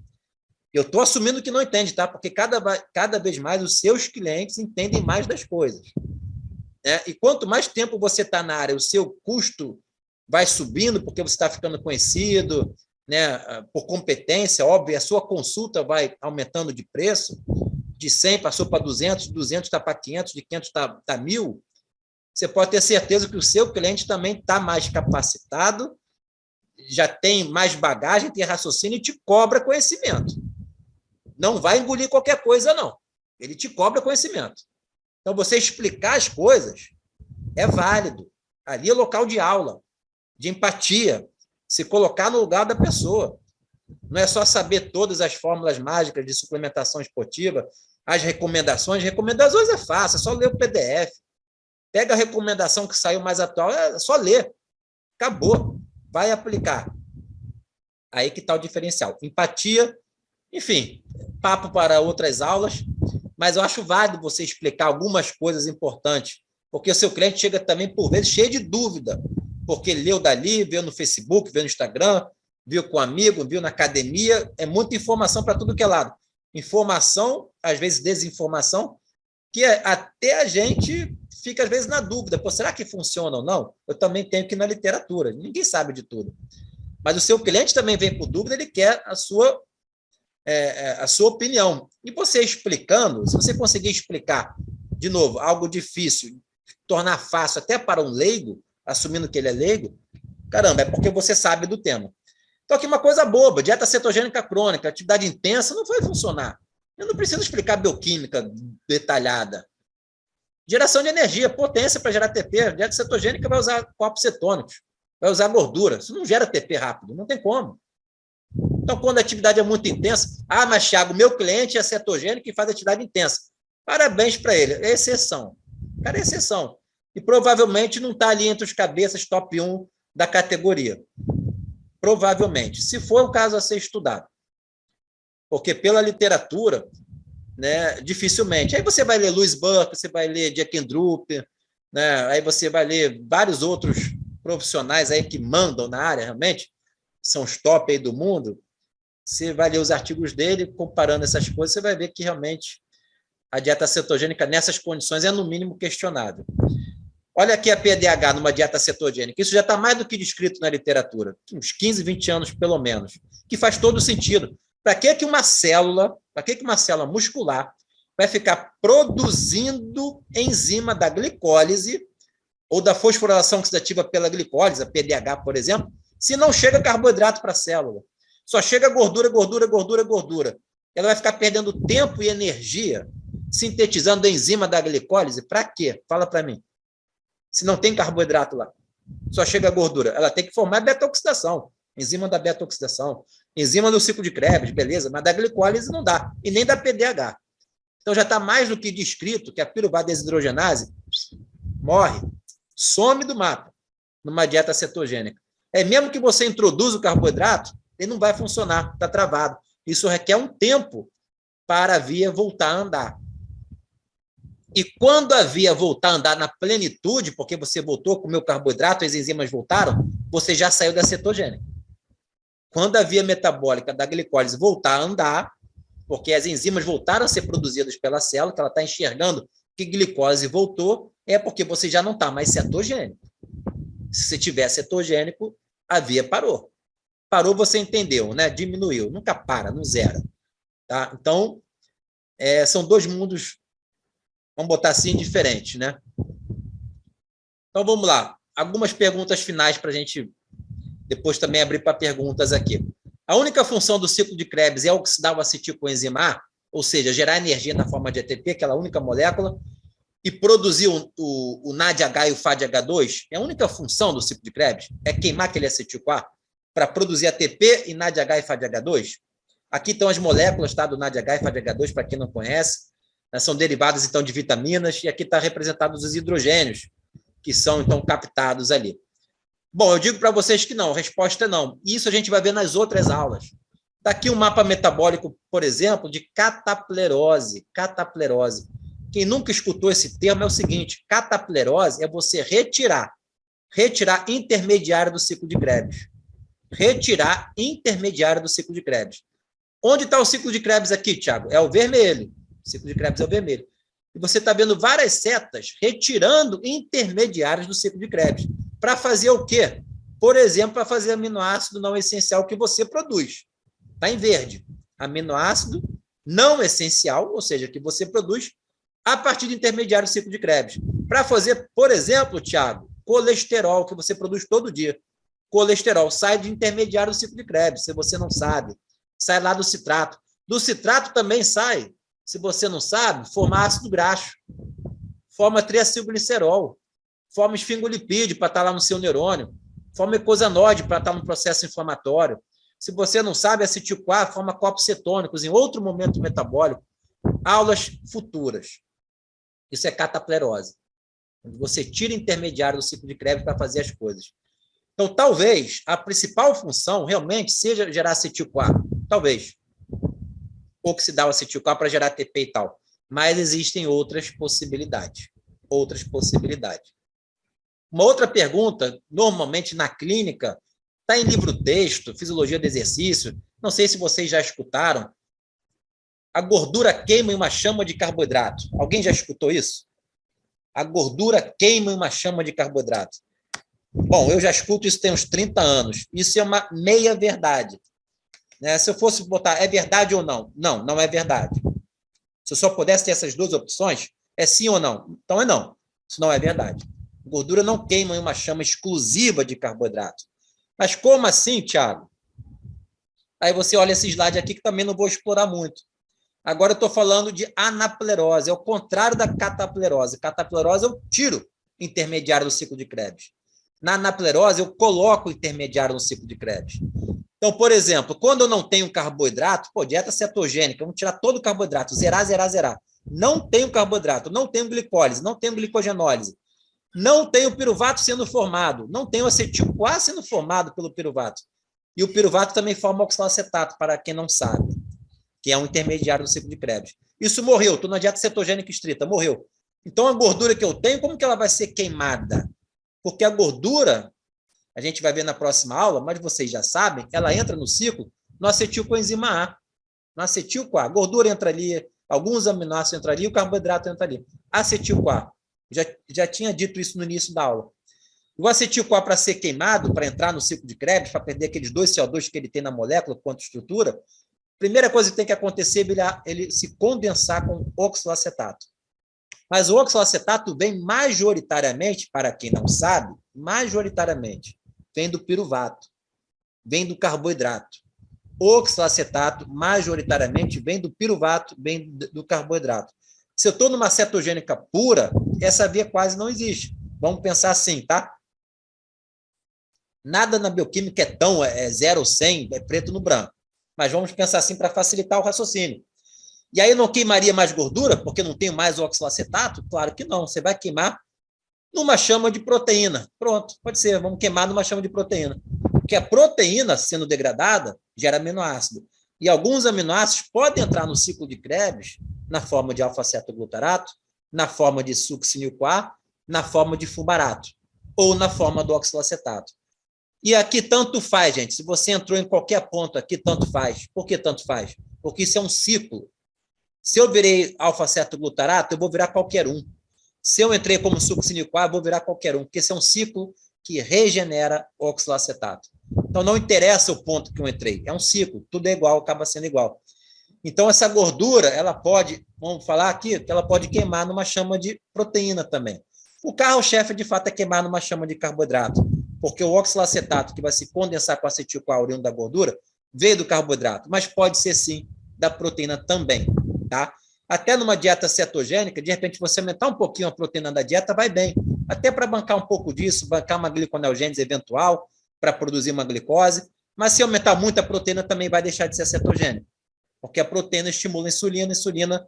eu estou assumindo que não entende, tá? Porque cada vez mais os seus clientes entendem mais das coisas. E quanto mais tempo você está na área, o seu custo vai subindo, porque você está ficando conhecido, né? Por competência, óbvio, a sua consulta vai aumentando de preço, de 100 passou para 200, de 200 está para 500, de 500 está 1.000, você pode ter certeza que o seu cliente também está mais capacitado, já tem mais bagagem, tem raciocínio e te cobra conhecimento. Não vai engolir qualquer coisa, não. Ele te cobra conhecimento. Então, você explicar as coisas é válido. Ali é local de aula, de empatia, se colocar no lugar da pessoa. Não é só saber todas as fórmulas mágicas de suplementação esportiva, as recomendações. Recomendações é fácil, é só ler o PDF. Pega a recomendação que saiu mais atual, é só ler. Acabou. Vai aplicar. Aí que está o diferencial. Empatia, enfim, papo para outras aulas, mas eu acho válido você explicar algumas coisas importantes, porque o seu cliente chega também, por vezes, cheio de dúvida, porque leu dali, viu no Facebook, viu no Instagram, viu com um amigo, viu na academia, é muita informação para tudo que é lado. Informação, às vezes desinformação, que até a gente fica, às vezes, na dúvida, pô, será que funciona ou não? Eu também tenho que ir na literatura, ninguém sabe de tudo. Mas o seu cliente também vem com dúvida, ele quer a sua opinião. E você explicando, se você conseguir explicar, de novo, algo difícil, tornar fácil até para um leigo, assumindo que ele é leigo, caramba, é porque você sabe do tema. Então, aqui uma coisa boba, dieta cetogênica crônica, atividade intensa, não vai funcionar. Eu não preciso explicar bioquímica detalhada. Geração de energia, potência para gerar ATP, a dieta cetogênica vai usar corpos cetônicos, vai usar gordura. Isso não gera ATP rápido, não tem como. Então, quando a atividade é muito intensa, mas, Thiago, meu cliente é cetogênico e faz atividade intensa. Parabéns para ele, é exceção. Cara, é exceção. E provavelmente não está ali entre os cabeças top 1 da categoria. Provavelmente. Se for o caso a ser estudado. Porque pela literatura, né, dificilmente. Aí você vai ler Louis Burke, você vai ler Jack Drup, né, aí você vai ler vários outros profissionais aí que mandam na área, realmente, são os top aí do mundo. Você vai ler os artigos dele, comparando essas coisas, você vai ver que realmente a dieta cetogênica nessas condições é no mínimo questionável. Olha aqui a PDH numa dieta cetogênica. Isso já está mais do que descrito na literatura, uns 15, 20 anos pelo menos, que faz todo sentido. Para que uma célula muscular vai ficar produzindo enzima da glicólise ou da fosforilação oxidativa pela glicólise, a PDH, por exemplo, se não chega carboidrato para a célula? Só chega gordura, gordura, gordura, gordura. Ela vai ficar perdendo tempo e energia sintetizando a enzima da glicólise. Para quê? Fala para mim. Se não tem carboidrato lá, só chega gordura. Ela tem que formar beta-oxidação, enzima da beta-oxidação, enzima do ciclo de Krebs, beleza, mas da glicólise não dá, e nem da PDH. Então já está mais do que descrito que a piruvate desidrogenase morre, some do mapa numa dieta cetogênica. Mesmo que você introduza o carboidrato, ele não vai funcionar, está travado. Isso requer um tempo para a via voltar a andar. E quando a via voltar a andar na plenitude, porque você voltou, comeu carboidrato, as enzimas voltaram, você já saiu da cetogênica. Quando a via metabólica da glicólise voltar a andar, porque as enzimas voltaram a ser produzidas pela célula, que ela está enxergando que glicose voltou, é porque você já não está mais cetogênico. Se você tiver cetogênico, a via parou. Parou, você entendeu, né? Diminuiu. Nunca para, não zera. Tá? Então, são dois mundos, vamos botar assim, diferentes, né? Então, vamos lá. Algumas perguntas finais para a gente depois também abrir para perguntas aqui. A única função do ciclo de Krebs é oxidar o acetilcoenzima A, ou seja, gerar energia na forma de ATP, aquela única molécula, e produzir o NADH e o FADH2? É a única função do ciclo de Krebs? É queimar aquele acetil-CoA para produzir ATP e NADH e FADH2? Aqui estão as moléculas, tá, do NADH e FADH2, para quem não conhece, né, são derivados, então, de vitaminas, e aqui está representados os hidrogênios, que são, então, captados ali. Bom, eu digo para vocês que não, a resposta é não. Isso a gente vai ver nas outras aulas. Está aqui um mapa metabólico, por exemplo, de cataplerose. Cataplerose. Quem nunca escutou esse termo é o seguinte: cataplerose é você retirar intermediário do ciclo de Krebs. Retirar intermediário do ciclo de Krebs. Onde está o ciclo de Krebs aqui, Thiago? É o vermelho. O ciclo de Krebs é o vermelho. E você está vendo várias setas retirando intermediários do ciclo de Krebs. Para fazer o quê? Por exemplo, para fazer aminoácido não essencial que você produz. Está em verde. Aminoácido não essencial, ou seja, que você produz a partir de intermediário do ciclo de Krebs. Para fazer, por exemplo, Thiago, colesterol, que você produz todo dia. Colesterol sai de intermediário do ciclo de Krebs, se você não sabe. Sai lá do citrato. Do citrato também sai, se você não sabe, forma ácido graxo, forma triacilglicerol, forma esfingolipídio para estar lá no seu neurônio, forma eicosanoide para estar no processo inflamatório. Se você não sabe, acetil-CoA forma corpos cetônicos em outro momento metabólico. Aulas futuras. Isso é cataplerose. Você tira intermediário do ciclo de Krebs para fazer as coisas. Então, talvez a principal função realmente seja gerar acetil-CoA. Talvez. Oxidar o acetil-CoA para gerar ATP e tal. Mas existem outras possibilidades. Outras possibilidades. Uma outra pergunta, normalmente na clínica, está em livro-texto, Fisiologia do Exercício. Não sei se vocês já escutaram. A gordura queima em uma chama de carboidrato. Alguém já escutou isso? A gordura queima em uma chama de carboidrato. Bom, eu já escuto isso tem uns 30 anos. Isso é uma meia-verdade. Né? Se eu fosse botar, é verdade ou não? Não, não é verdade. Se eu só pudesse ter essas duas opções, é sim ou não? Então é não. Isso não é verdade. Gordura não queima em uma chama exclusiva de carboidrato. Mas como assim, Thiago? Aí você olha esse slide aqui que também não vou explorar muito. Agora eu estou falando de anaplerose, é o contrário da cataplerose. Cataplerose eu tiro intermediário do ciclo de Krebs. Na anaplerose eu coloco o intermediário no ciclo de Krebs. Então, por exemplo, quando eu não tenho carboidrato, dieta cetogênica, vamos tirar todo o carboidrato, zerar, zerar, zerar. Não tenho carboidrato, não tenho glicólise, não tenho glicogenólise, não tenho piruvato sendo formado, não tenho acetil-CoA sendo formado pelo piruvato. E o piruvato também forma oxalacetato, para quem não sabe, que é um intermediário do ciclo de Krebs. Isso morreu, estou na dieta cetogênica estrita, morreu. Então, a gordura que eu tenho, como que ela vai ser queimada? Porque a gordura, a gente vai ver na próxima aula, mas vocês já sabem, ela entra no ciclo no acetilcoenzima A. No acetil-CoA. A gordura entra ali, alguns aminoácidos entram ali, o carboidrato entra ali. Acetil-CoA. Já tinha dito isso no início da aula. O acetil-CoA, para ser queimado, para entrar no ciclo de Krebs, para perder aqueles 2 CO2 que ele tem na molécula, quanto estrutura, a primeira coisa que tem que acontecer é ele se condensar com oxalacetato. Mas o oxalacetato vem majoritariamente, para quem não sabe, majoritariamente, vem do piruvato, vem do carboidrato. O oxalacetato, majoritariamente, vem do piruvato, vem do carboidrato. Se eu estou numa cetogênica pura, essa via quase não existe. Vamos pensar assim, tá? Nada na bioquímica é tão 0 ou 100, é preto no branco. Mas vamos pensar assim para facilitar o raciocínio. E aí não queimaria mais gordura, porque não tem mais o oxalacetato? Claro que não. Você vai queimar numa chama de proteína. Pronto, pode ser. Vamos queimar numa chama de proteína. Porque a proteína, sendo degradada, gera aminoácido. E alguns aminoácidos podem entrar no ciclo de Krebs na forma de alfa-cetoglutarato, na forma de succinil-CoA, na forma de fumarato, ou na forma do oxalacetato. E aqui tanto faz, gente. Se você entrou em qualquer ponto aqui, tanto faz. Por que tanto faz? Porque isso é um ciclo. Se eu virei alfa-cetoglutarato, eu vou virar qualquer um. Se eu entrei como succinil-CoA, eu vou virar qualquer um, porque esse é um ciclo que regenera oxalacetato. Então, não interessa o ponto que eu entrei. É um ciclo. Tudo é igual, acaba sendo igual. Então, essa gordura, ela pode, vamos falar aqui, que ela pode queimar numa chama de proteína também. O carro-chefe, de fato, é queimar numa chama de carboidrato, porque o oxalacetato, que vai se condensar com acetil-CoA oriundo da gordura, veio do carboidrato, mas pode ser, sim, da proteína também, tá? Até numa dieta cetogênica, de repente, você aumentar um pouquinho a proteína da dieta, vai bem. Até para bancar um pouco disso, bancar uma gliconeogênese eventual, para produzir uma glicose, mas se aumentar muito a proteína, também vai deixar de ser cetogênica, porque a proteína estimula a insulina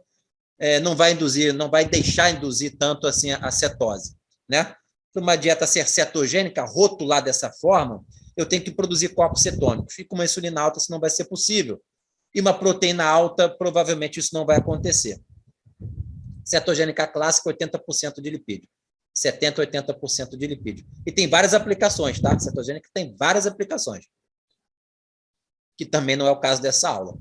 não vai induzir, não vai deixar induzir tanto assim a cetose, né? Para uma dieta ser cetogênica, rotular dessa forma, eu tenho que produzir corpos cetônicos. E com uma insulina alta, isso não vai ser possível. E uma proteína alta, provavelmente isso não vai acontecer. Cetogênica clássica, 80% de lipídio. 70%, 80% de lipídio. E tem várias aplicações, tá? Cetogênica tem várias aplicações. Que também não é o caso dessa aula.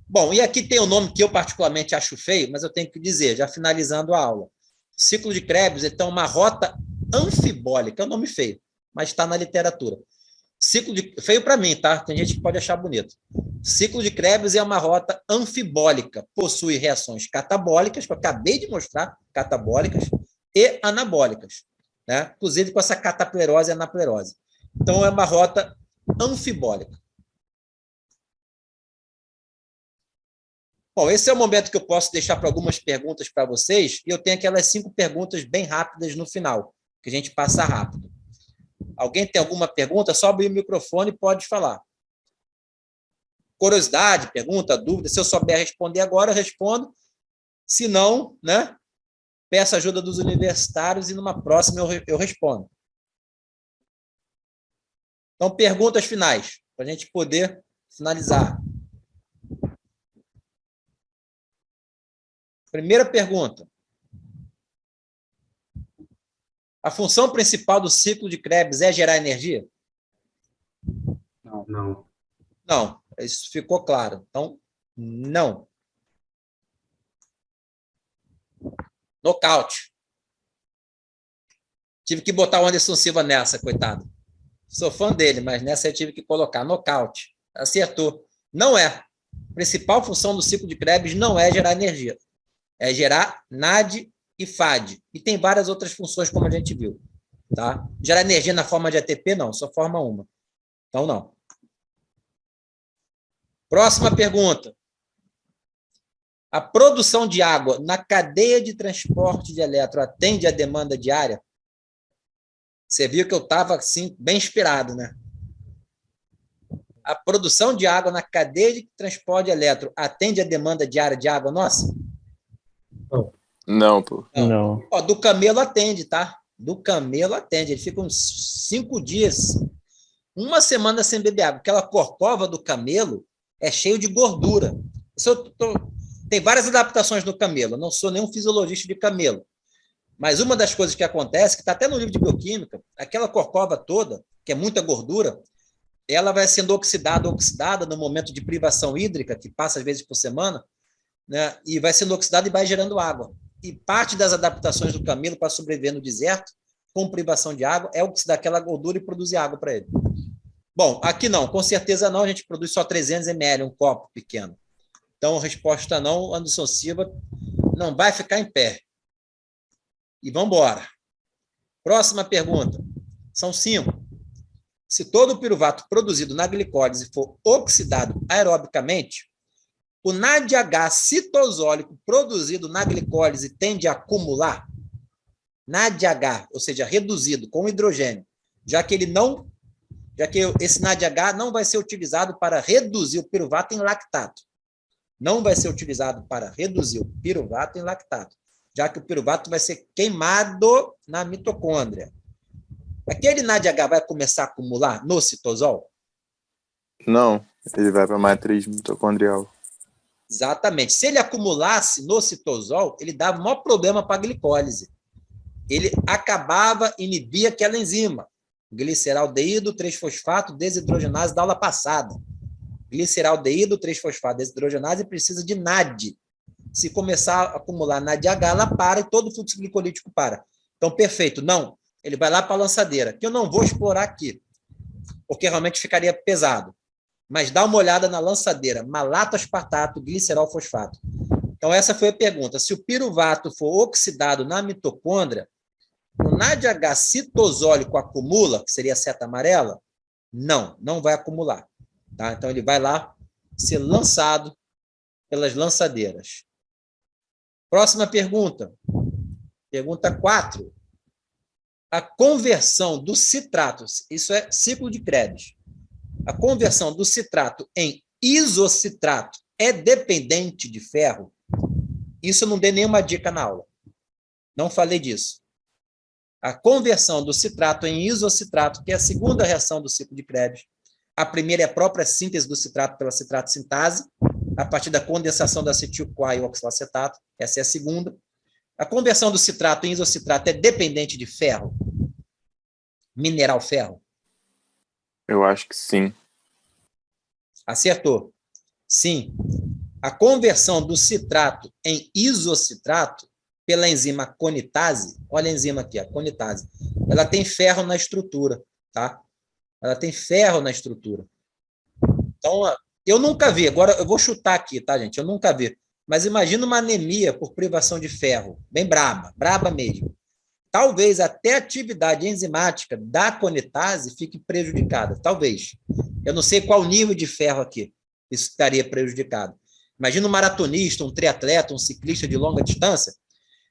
Bom, e aqui tem um nome que eu particularmente acho feio, mas eu tenho que dizer, já finalizando a aula. Ciclo de Krebs, então, uma rota anfibólica, é um nome feio, mas está na literatura. Ciclo de... Feio para mim, tá? Tem gente que pode achar bonito. Ciclo de Krebs é uma rota anfibólica, possui reações catabólicas, que eu acabei de mostrar, catabólicas, e anabólicas, né? Inclusive com essa cataplerose e anaplerose. Então, é uma rota anfibólica. Bom, esse é o momento que eu posso deixar para algumas perguntas para vocês, e eu tenho aquelas 5 perguntas bem rápidas no final, que a gente passa rápido. Alguém tem alguma pergunta? Só abrir o microfone e pode falar. Curiosidade, pergunta, dúvida, se eu souber responder agora, eu respondo. Se não, né, peço ajuda dos universitários e numa próxima eu respondo. Então, perguntas finais, para a gente poder finalizar. Primeira pergunta. A função principal do ciclo de Krebs é gerar energia? Não. Não. Não, isso ficou claro. Então, não. Nocaute. Tive que botar o Anderson Silva nessa, coitado. Sou fã dele, mas nessa eu tive que colocar. Nocaute. Acertou. Não é. A principal função do ciclo de Krebs não é gerar energia. É gerar NAD e FAD. E tem várias outras funções, como a gente viu. Tá? Gerar energia na forma de ATP, não. Só forma uma. Então, não. Próxima pergunta. A produção de água na cadeia de transporte de elétron atende à demanda diária? Você viu que eu estava assim, bem inspirado, né? A produção de água na cadeia de transporte de elétron atende à demanda diária de água nossa? Não, pô. Não. Ó, do camelo atende, tá? Do camelo atende. Ele fica uns 5 dias, uma semana sem beber água. Aquela corcova do camelo é cheio de gordura. Tem várias adaptações no camelo. Eu não sou nenhum fisiologista de camelo. Mas uma das coisas que acontece, que está até no livro de bioquímica, aquela corcova toda, que é muita gordura, ela vai sendo oxidada no momento de privação hídrica, que passa às vezes por semana, né? E vai sendo oxidada e vai gerando água. E parte das adaptações do camelo para sobreviver no deserto, com privação de água, é oxidar aquela gordura e produzir água para ele. Bom, aqui não, com certeza não, a gente produz só 300 ml, um copo pequeno. Então, resposta não, Anderson Silva não vai ficar em pé. E vamos embora. Próxima pergunta. São 5. Se todo o piruvato produzido na glicólise for oxidado aerobicamente, o NADH citosólico produzido na glicólise tende a acumular? NADH, ou seja, reduzido com hidrogênio, já que esse NADH não vai ser utilizado para reduzir o piruvato em lactato. Não vai ser utilizado para reduzir o piruvato em lactato, já que o piruvato vai ser queimado na mitocôndria. Aquele NADH vai começar a acumular no citosol? Não, ele vai para a matriz mitocondrial. Exatamente. Se ele acumulasse no citosol, ele dava o maior problema para a glicólise. Ele acabava, inibia aquela enzima, gliceraldeído 3-fosfato desidrogenase da aula passada. Gliceraldeído 3-fosfato desidrogenase precisa de NAD. Se começar a acumular NADH, ela para e todo o fluxo glicolítico para. Então, perfeito. Não, ele vai lá para a lançadeira, que eu não vou explorar aqui, porque realmente ficaria pesado. Mas dá uma olhada na lançadeira, malato aspartato, glicerol fosfato. Então, essa foi a pergunta. Se o piruvato for oxidado na mitocôndria, o NADH citosólico acumula, que seria a seta amarela? Não, não vai acumular. Tá? Então, ele vai lá ser lançado pelas lançadeiras. Próxima pergunta. Pergunta 4. A conversão do citrato, isso é ciclo de Krebs, a conversão do citrato em isocitrato é dependente de ferro? Isso eu não dei nenhuma dica na aula. Não falei disso. A conversão do citrato em isocitrato, que é a segunda reação do ciclo de Krebs. A primeira é a própria síntese do citrato pela citrato sintase, a partir da condensação do acetil-CoA e oxalacetato. Essa é a segunda. A conversão do citrato em isocitrato é dependente de ferro? Mineral ferro? Eu acho que sim. Acertou. Sim. A conversão do citrato em isocitrato pela enzima conitase, olha a enzima aqui, a conitase, ela tem ferro na estrutura, tá? Ela tem ferro na estrutura. Então, eu nunca vi, agora eu vou chutar aqui, tá, gente? Eu nunca vi. Mas imagina uma anemia por privação de ferro, bem braba, braba mesmo. Talvez até a atividade enzimática da conitase fique prejudicada, talvez. Eu não sei qual nível de ferro aqui isso estaria prejudicado. Imagina um maratonista, um triatleta, um ciclista de longa distância,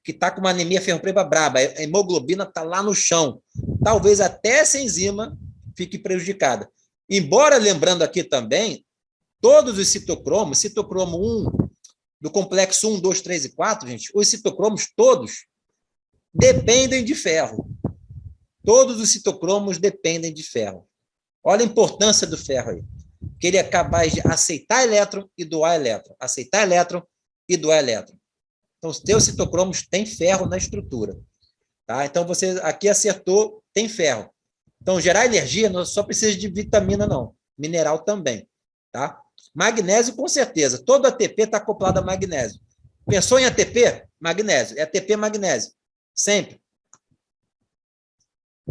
que está com uma anemia ferropriva braba, a hemoglobina está lá no chão. Talvez até essa enzima fique prejudicada. Embora, lembrando aqui também, todos os citocromos, citocromo 1, do complexo 1, 2, 3 e 4, gente, os citocromos todos dependem de ferro. Todos os citocromos dependem de ferro. Olha a importância do ferro aí. Que ele é capaz de aceitar elétron e doar elétron. Aceitar elétron e doar elétron. Então, os teus citocromos têm ferro na estrutura. Tá? Então, você aqui acertou, tem ferro. Então, gerar energia não só precisa de vitamina, não. Mineral também. Tá? Magnésio, com certeza. Todo ATP está acoplado a magnésio. Pensou em ATP? Magnésio. É ATP magnésio. Sempre.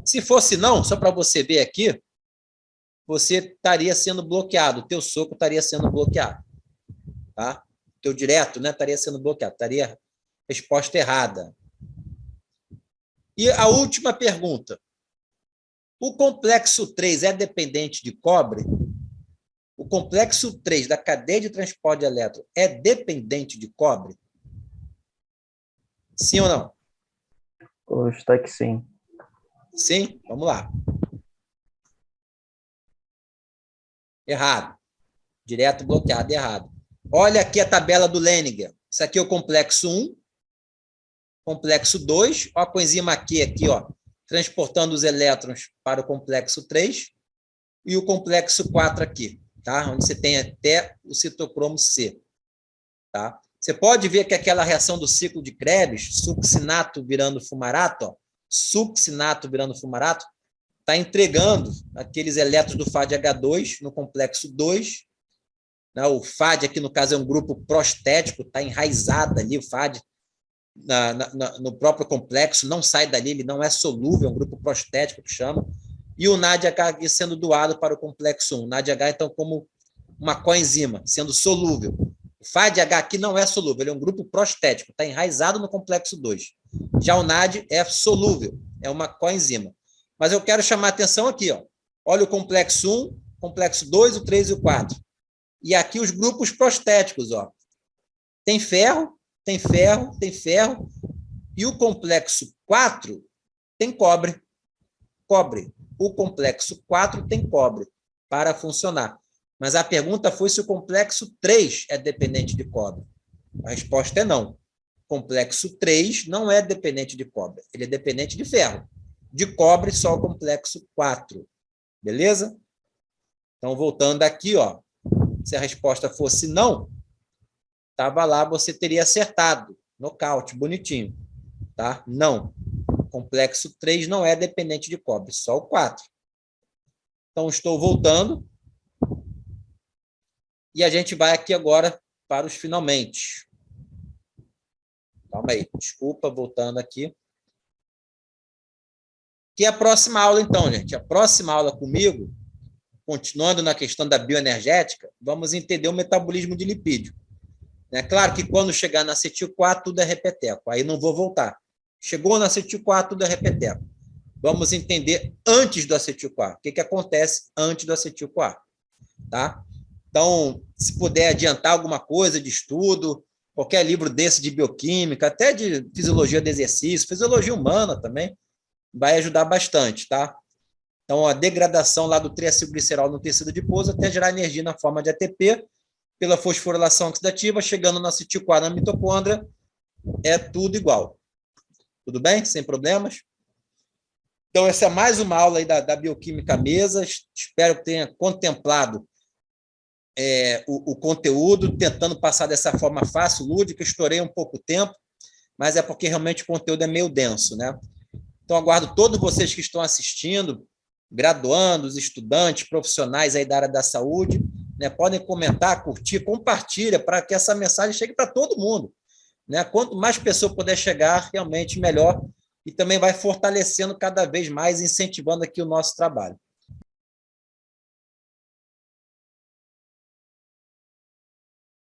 Se fosse não, só para você ver aqui, você estaria sendo bloqueado. O teu soco estaria sendo bloqueado. Tá? O teu direto, né, estaria sendo bloqueado. Estaria resposta errada. E a última pergunta. O complexo 3 é dependente de cobre? O complexo 3 da cadeia de transporte de elétron é dependente de cobre? Sim ou não? Vou chutar que sim. Sim? Vamos lá. Errado. Direto bloqueado, errado. Olha aqui a tabela do Lehninger. Isso aqui é o complexo 1, complexo 2, ó, a coenzima Q aqui, ó, transportando os elétrons para o complexo 3, e o complexo 4 aqui, tá? Onde você tem até o citocromo C. Tá? Você pode ver que aquela reação do ciclo de Krebs, succinato virando fumarato, ó, succinato virando fumarato, está entregando aqueles elétrons do FAD-H2 no complexo 2. Né? O FAD aqui, no caso, é um grupo prostético, está enraizado ali, o FAD no próprio complexo, não sai dali, ele não é solúvel, é um grupo prostético que chama, e o NADH aqui sendo doado para o complexo 1. O NADH, então, como uma coenzima, sendo solúvel. O FADH aqui não é solúvel, ele é um grupo prostético, está enraizado no complexo 2. Já o NAD é solúvel, é uma coenzima. Mas eu quero chamar a atenção aqui, ó. Olha o complexo 1, complexo 2, o 3 e o 4. E aqui os grupos prostéticos, ó. Tem ferro, tem ferro, tem ferro, e o complexo 4 tem cobre. Cobre. O complexo 4 tem cobre para funcionar. Mas a pergunta foi se o complexo 3 é dependente de cobre. A resposta é não. O complexo 3 não é dependente de cobre. Ele é dependente de ferro. De cobre, só o complexo 4. Beleza? Então, voltando aqui, ó. Se a resposta fosse não, estava lá, você teria acertado. Nocaute, bonitinho. Tá? Não. O complexo 3 não é dependente de cobre, só o 4. Então, estou voltando. E a gente vai aqui agora para os finalmente. Calma aí, desculpa, voltando aqui. Que é a próxima aula, então, gente. A próxima aula comigo, continuando na questão da bioenergética, vamos entender o metabolismo de lipídio. É claro que quando chegar na acetil-CoA, tudo é repeteco. Aí não vou voltar. Chegou na acetil-CoA, tudo é repeteco. Vamos entender antes do acetil-CoA. O que acontece antes do acetil-CoA. Tá? Então, se puder adiantar alguma coisa de estudo, qualquer livro desse de bioquímica, até de fisiologia do exercício, fisiologia humana também, vai ajudar bastante, tá? Então, a degradação lá do triacilglicerol no tecido adiposo até gerar energia na forma de ATP, pela fosforilação oxidativa, chegando na acetil-CoA na mitocôndria, é tudo igual. Tudo bem? Sem problemas? Então, essa é mais uma aula aí da Bioquímica Mesa. Espero que tenha contemplado o conteúdo, tentando passar dessa forma fácil, lúdica. Estourei um pouco o tempo, mas é porque realmente o conteúdo é meio denso, né? Então, aguardo todos vocês que estão assistindo, graduandos, estudantes, profissionais aí da área da saúde, né? Podem comentar, curtir, compartilha para que essa mensagem chegue para todo mundo, né? Quanto mais pessoa puder chegar, realmente melhor, e também vai fortalecendo cada vez mais, incentivando aqui o nosso trabalho.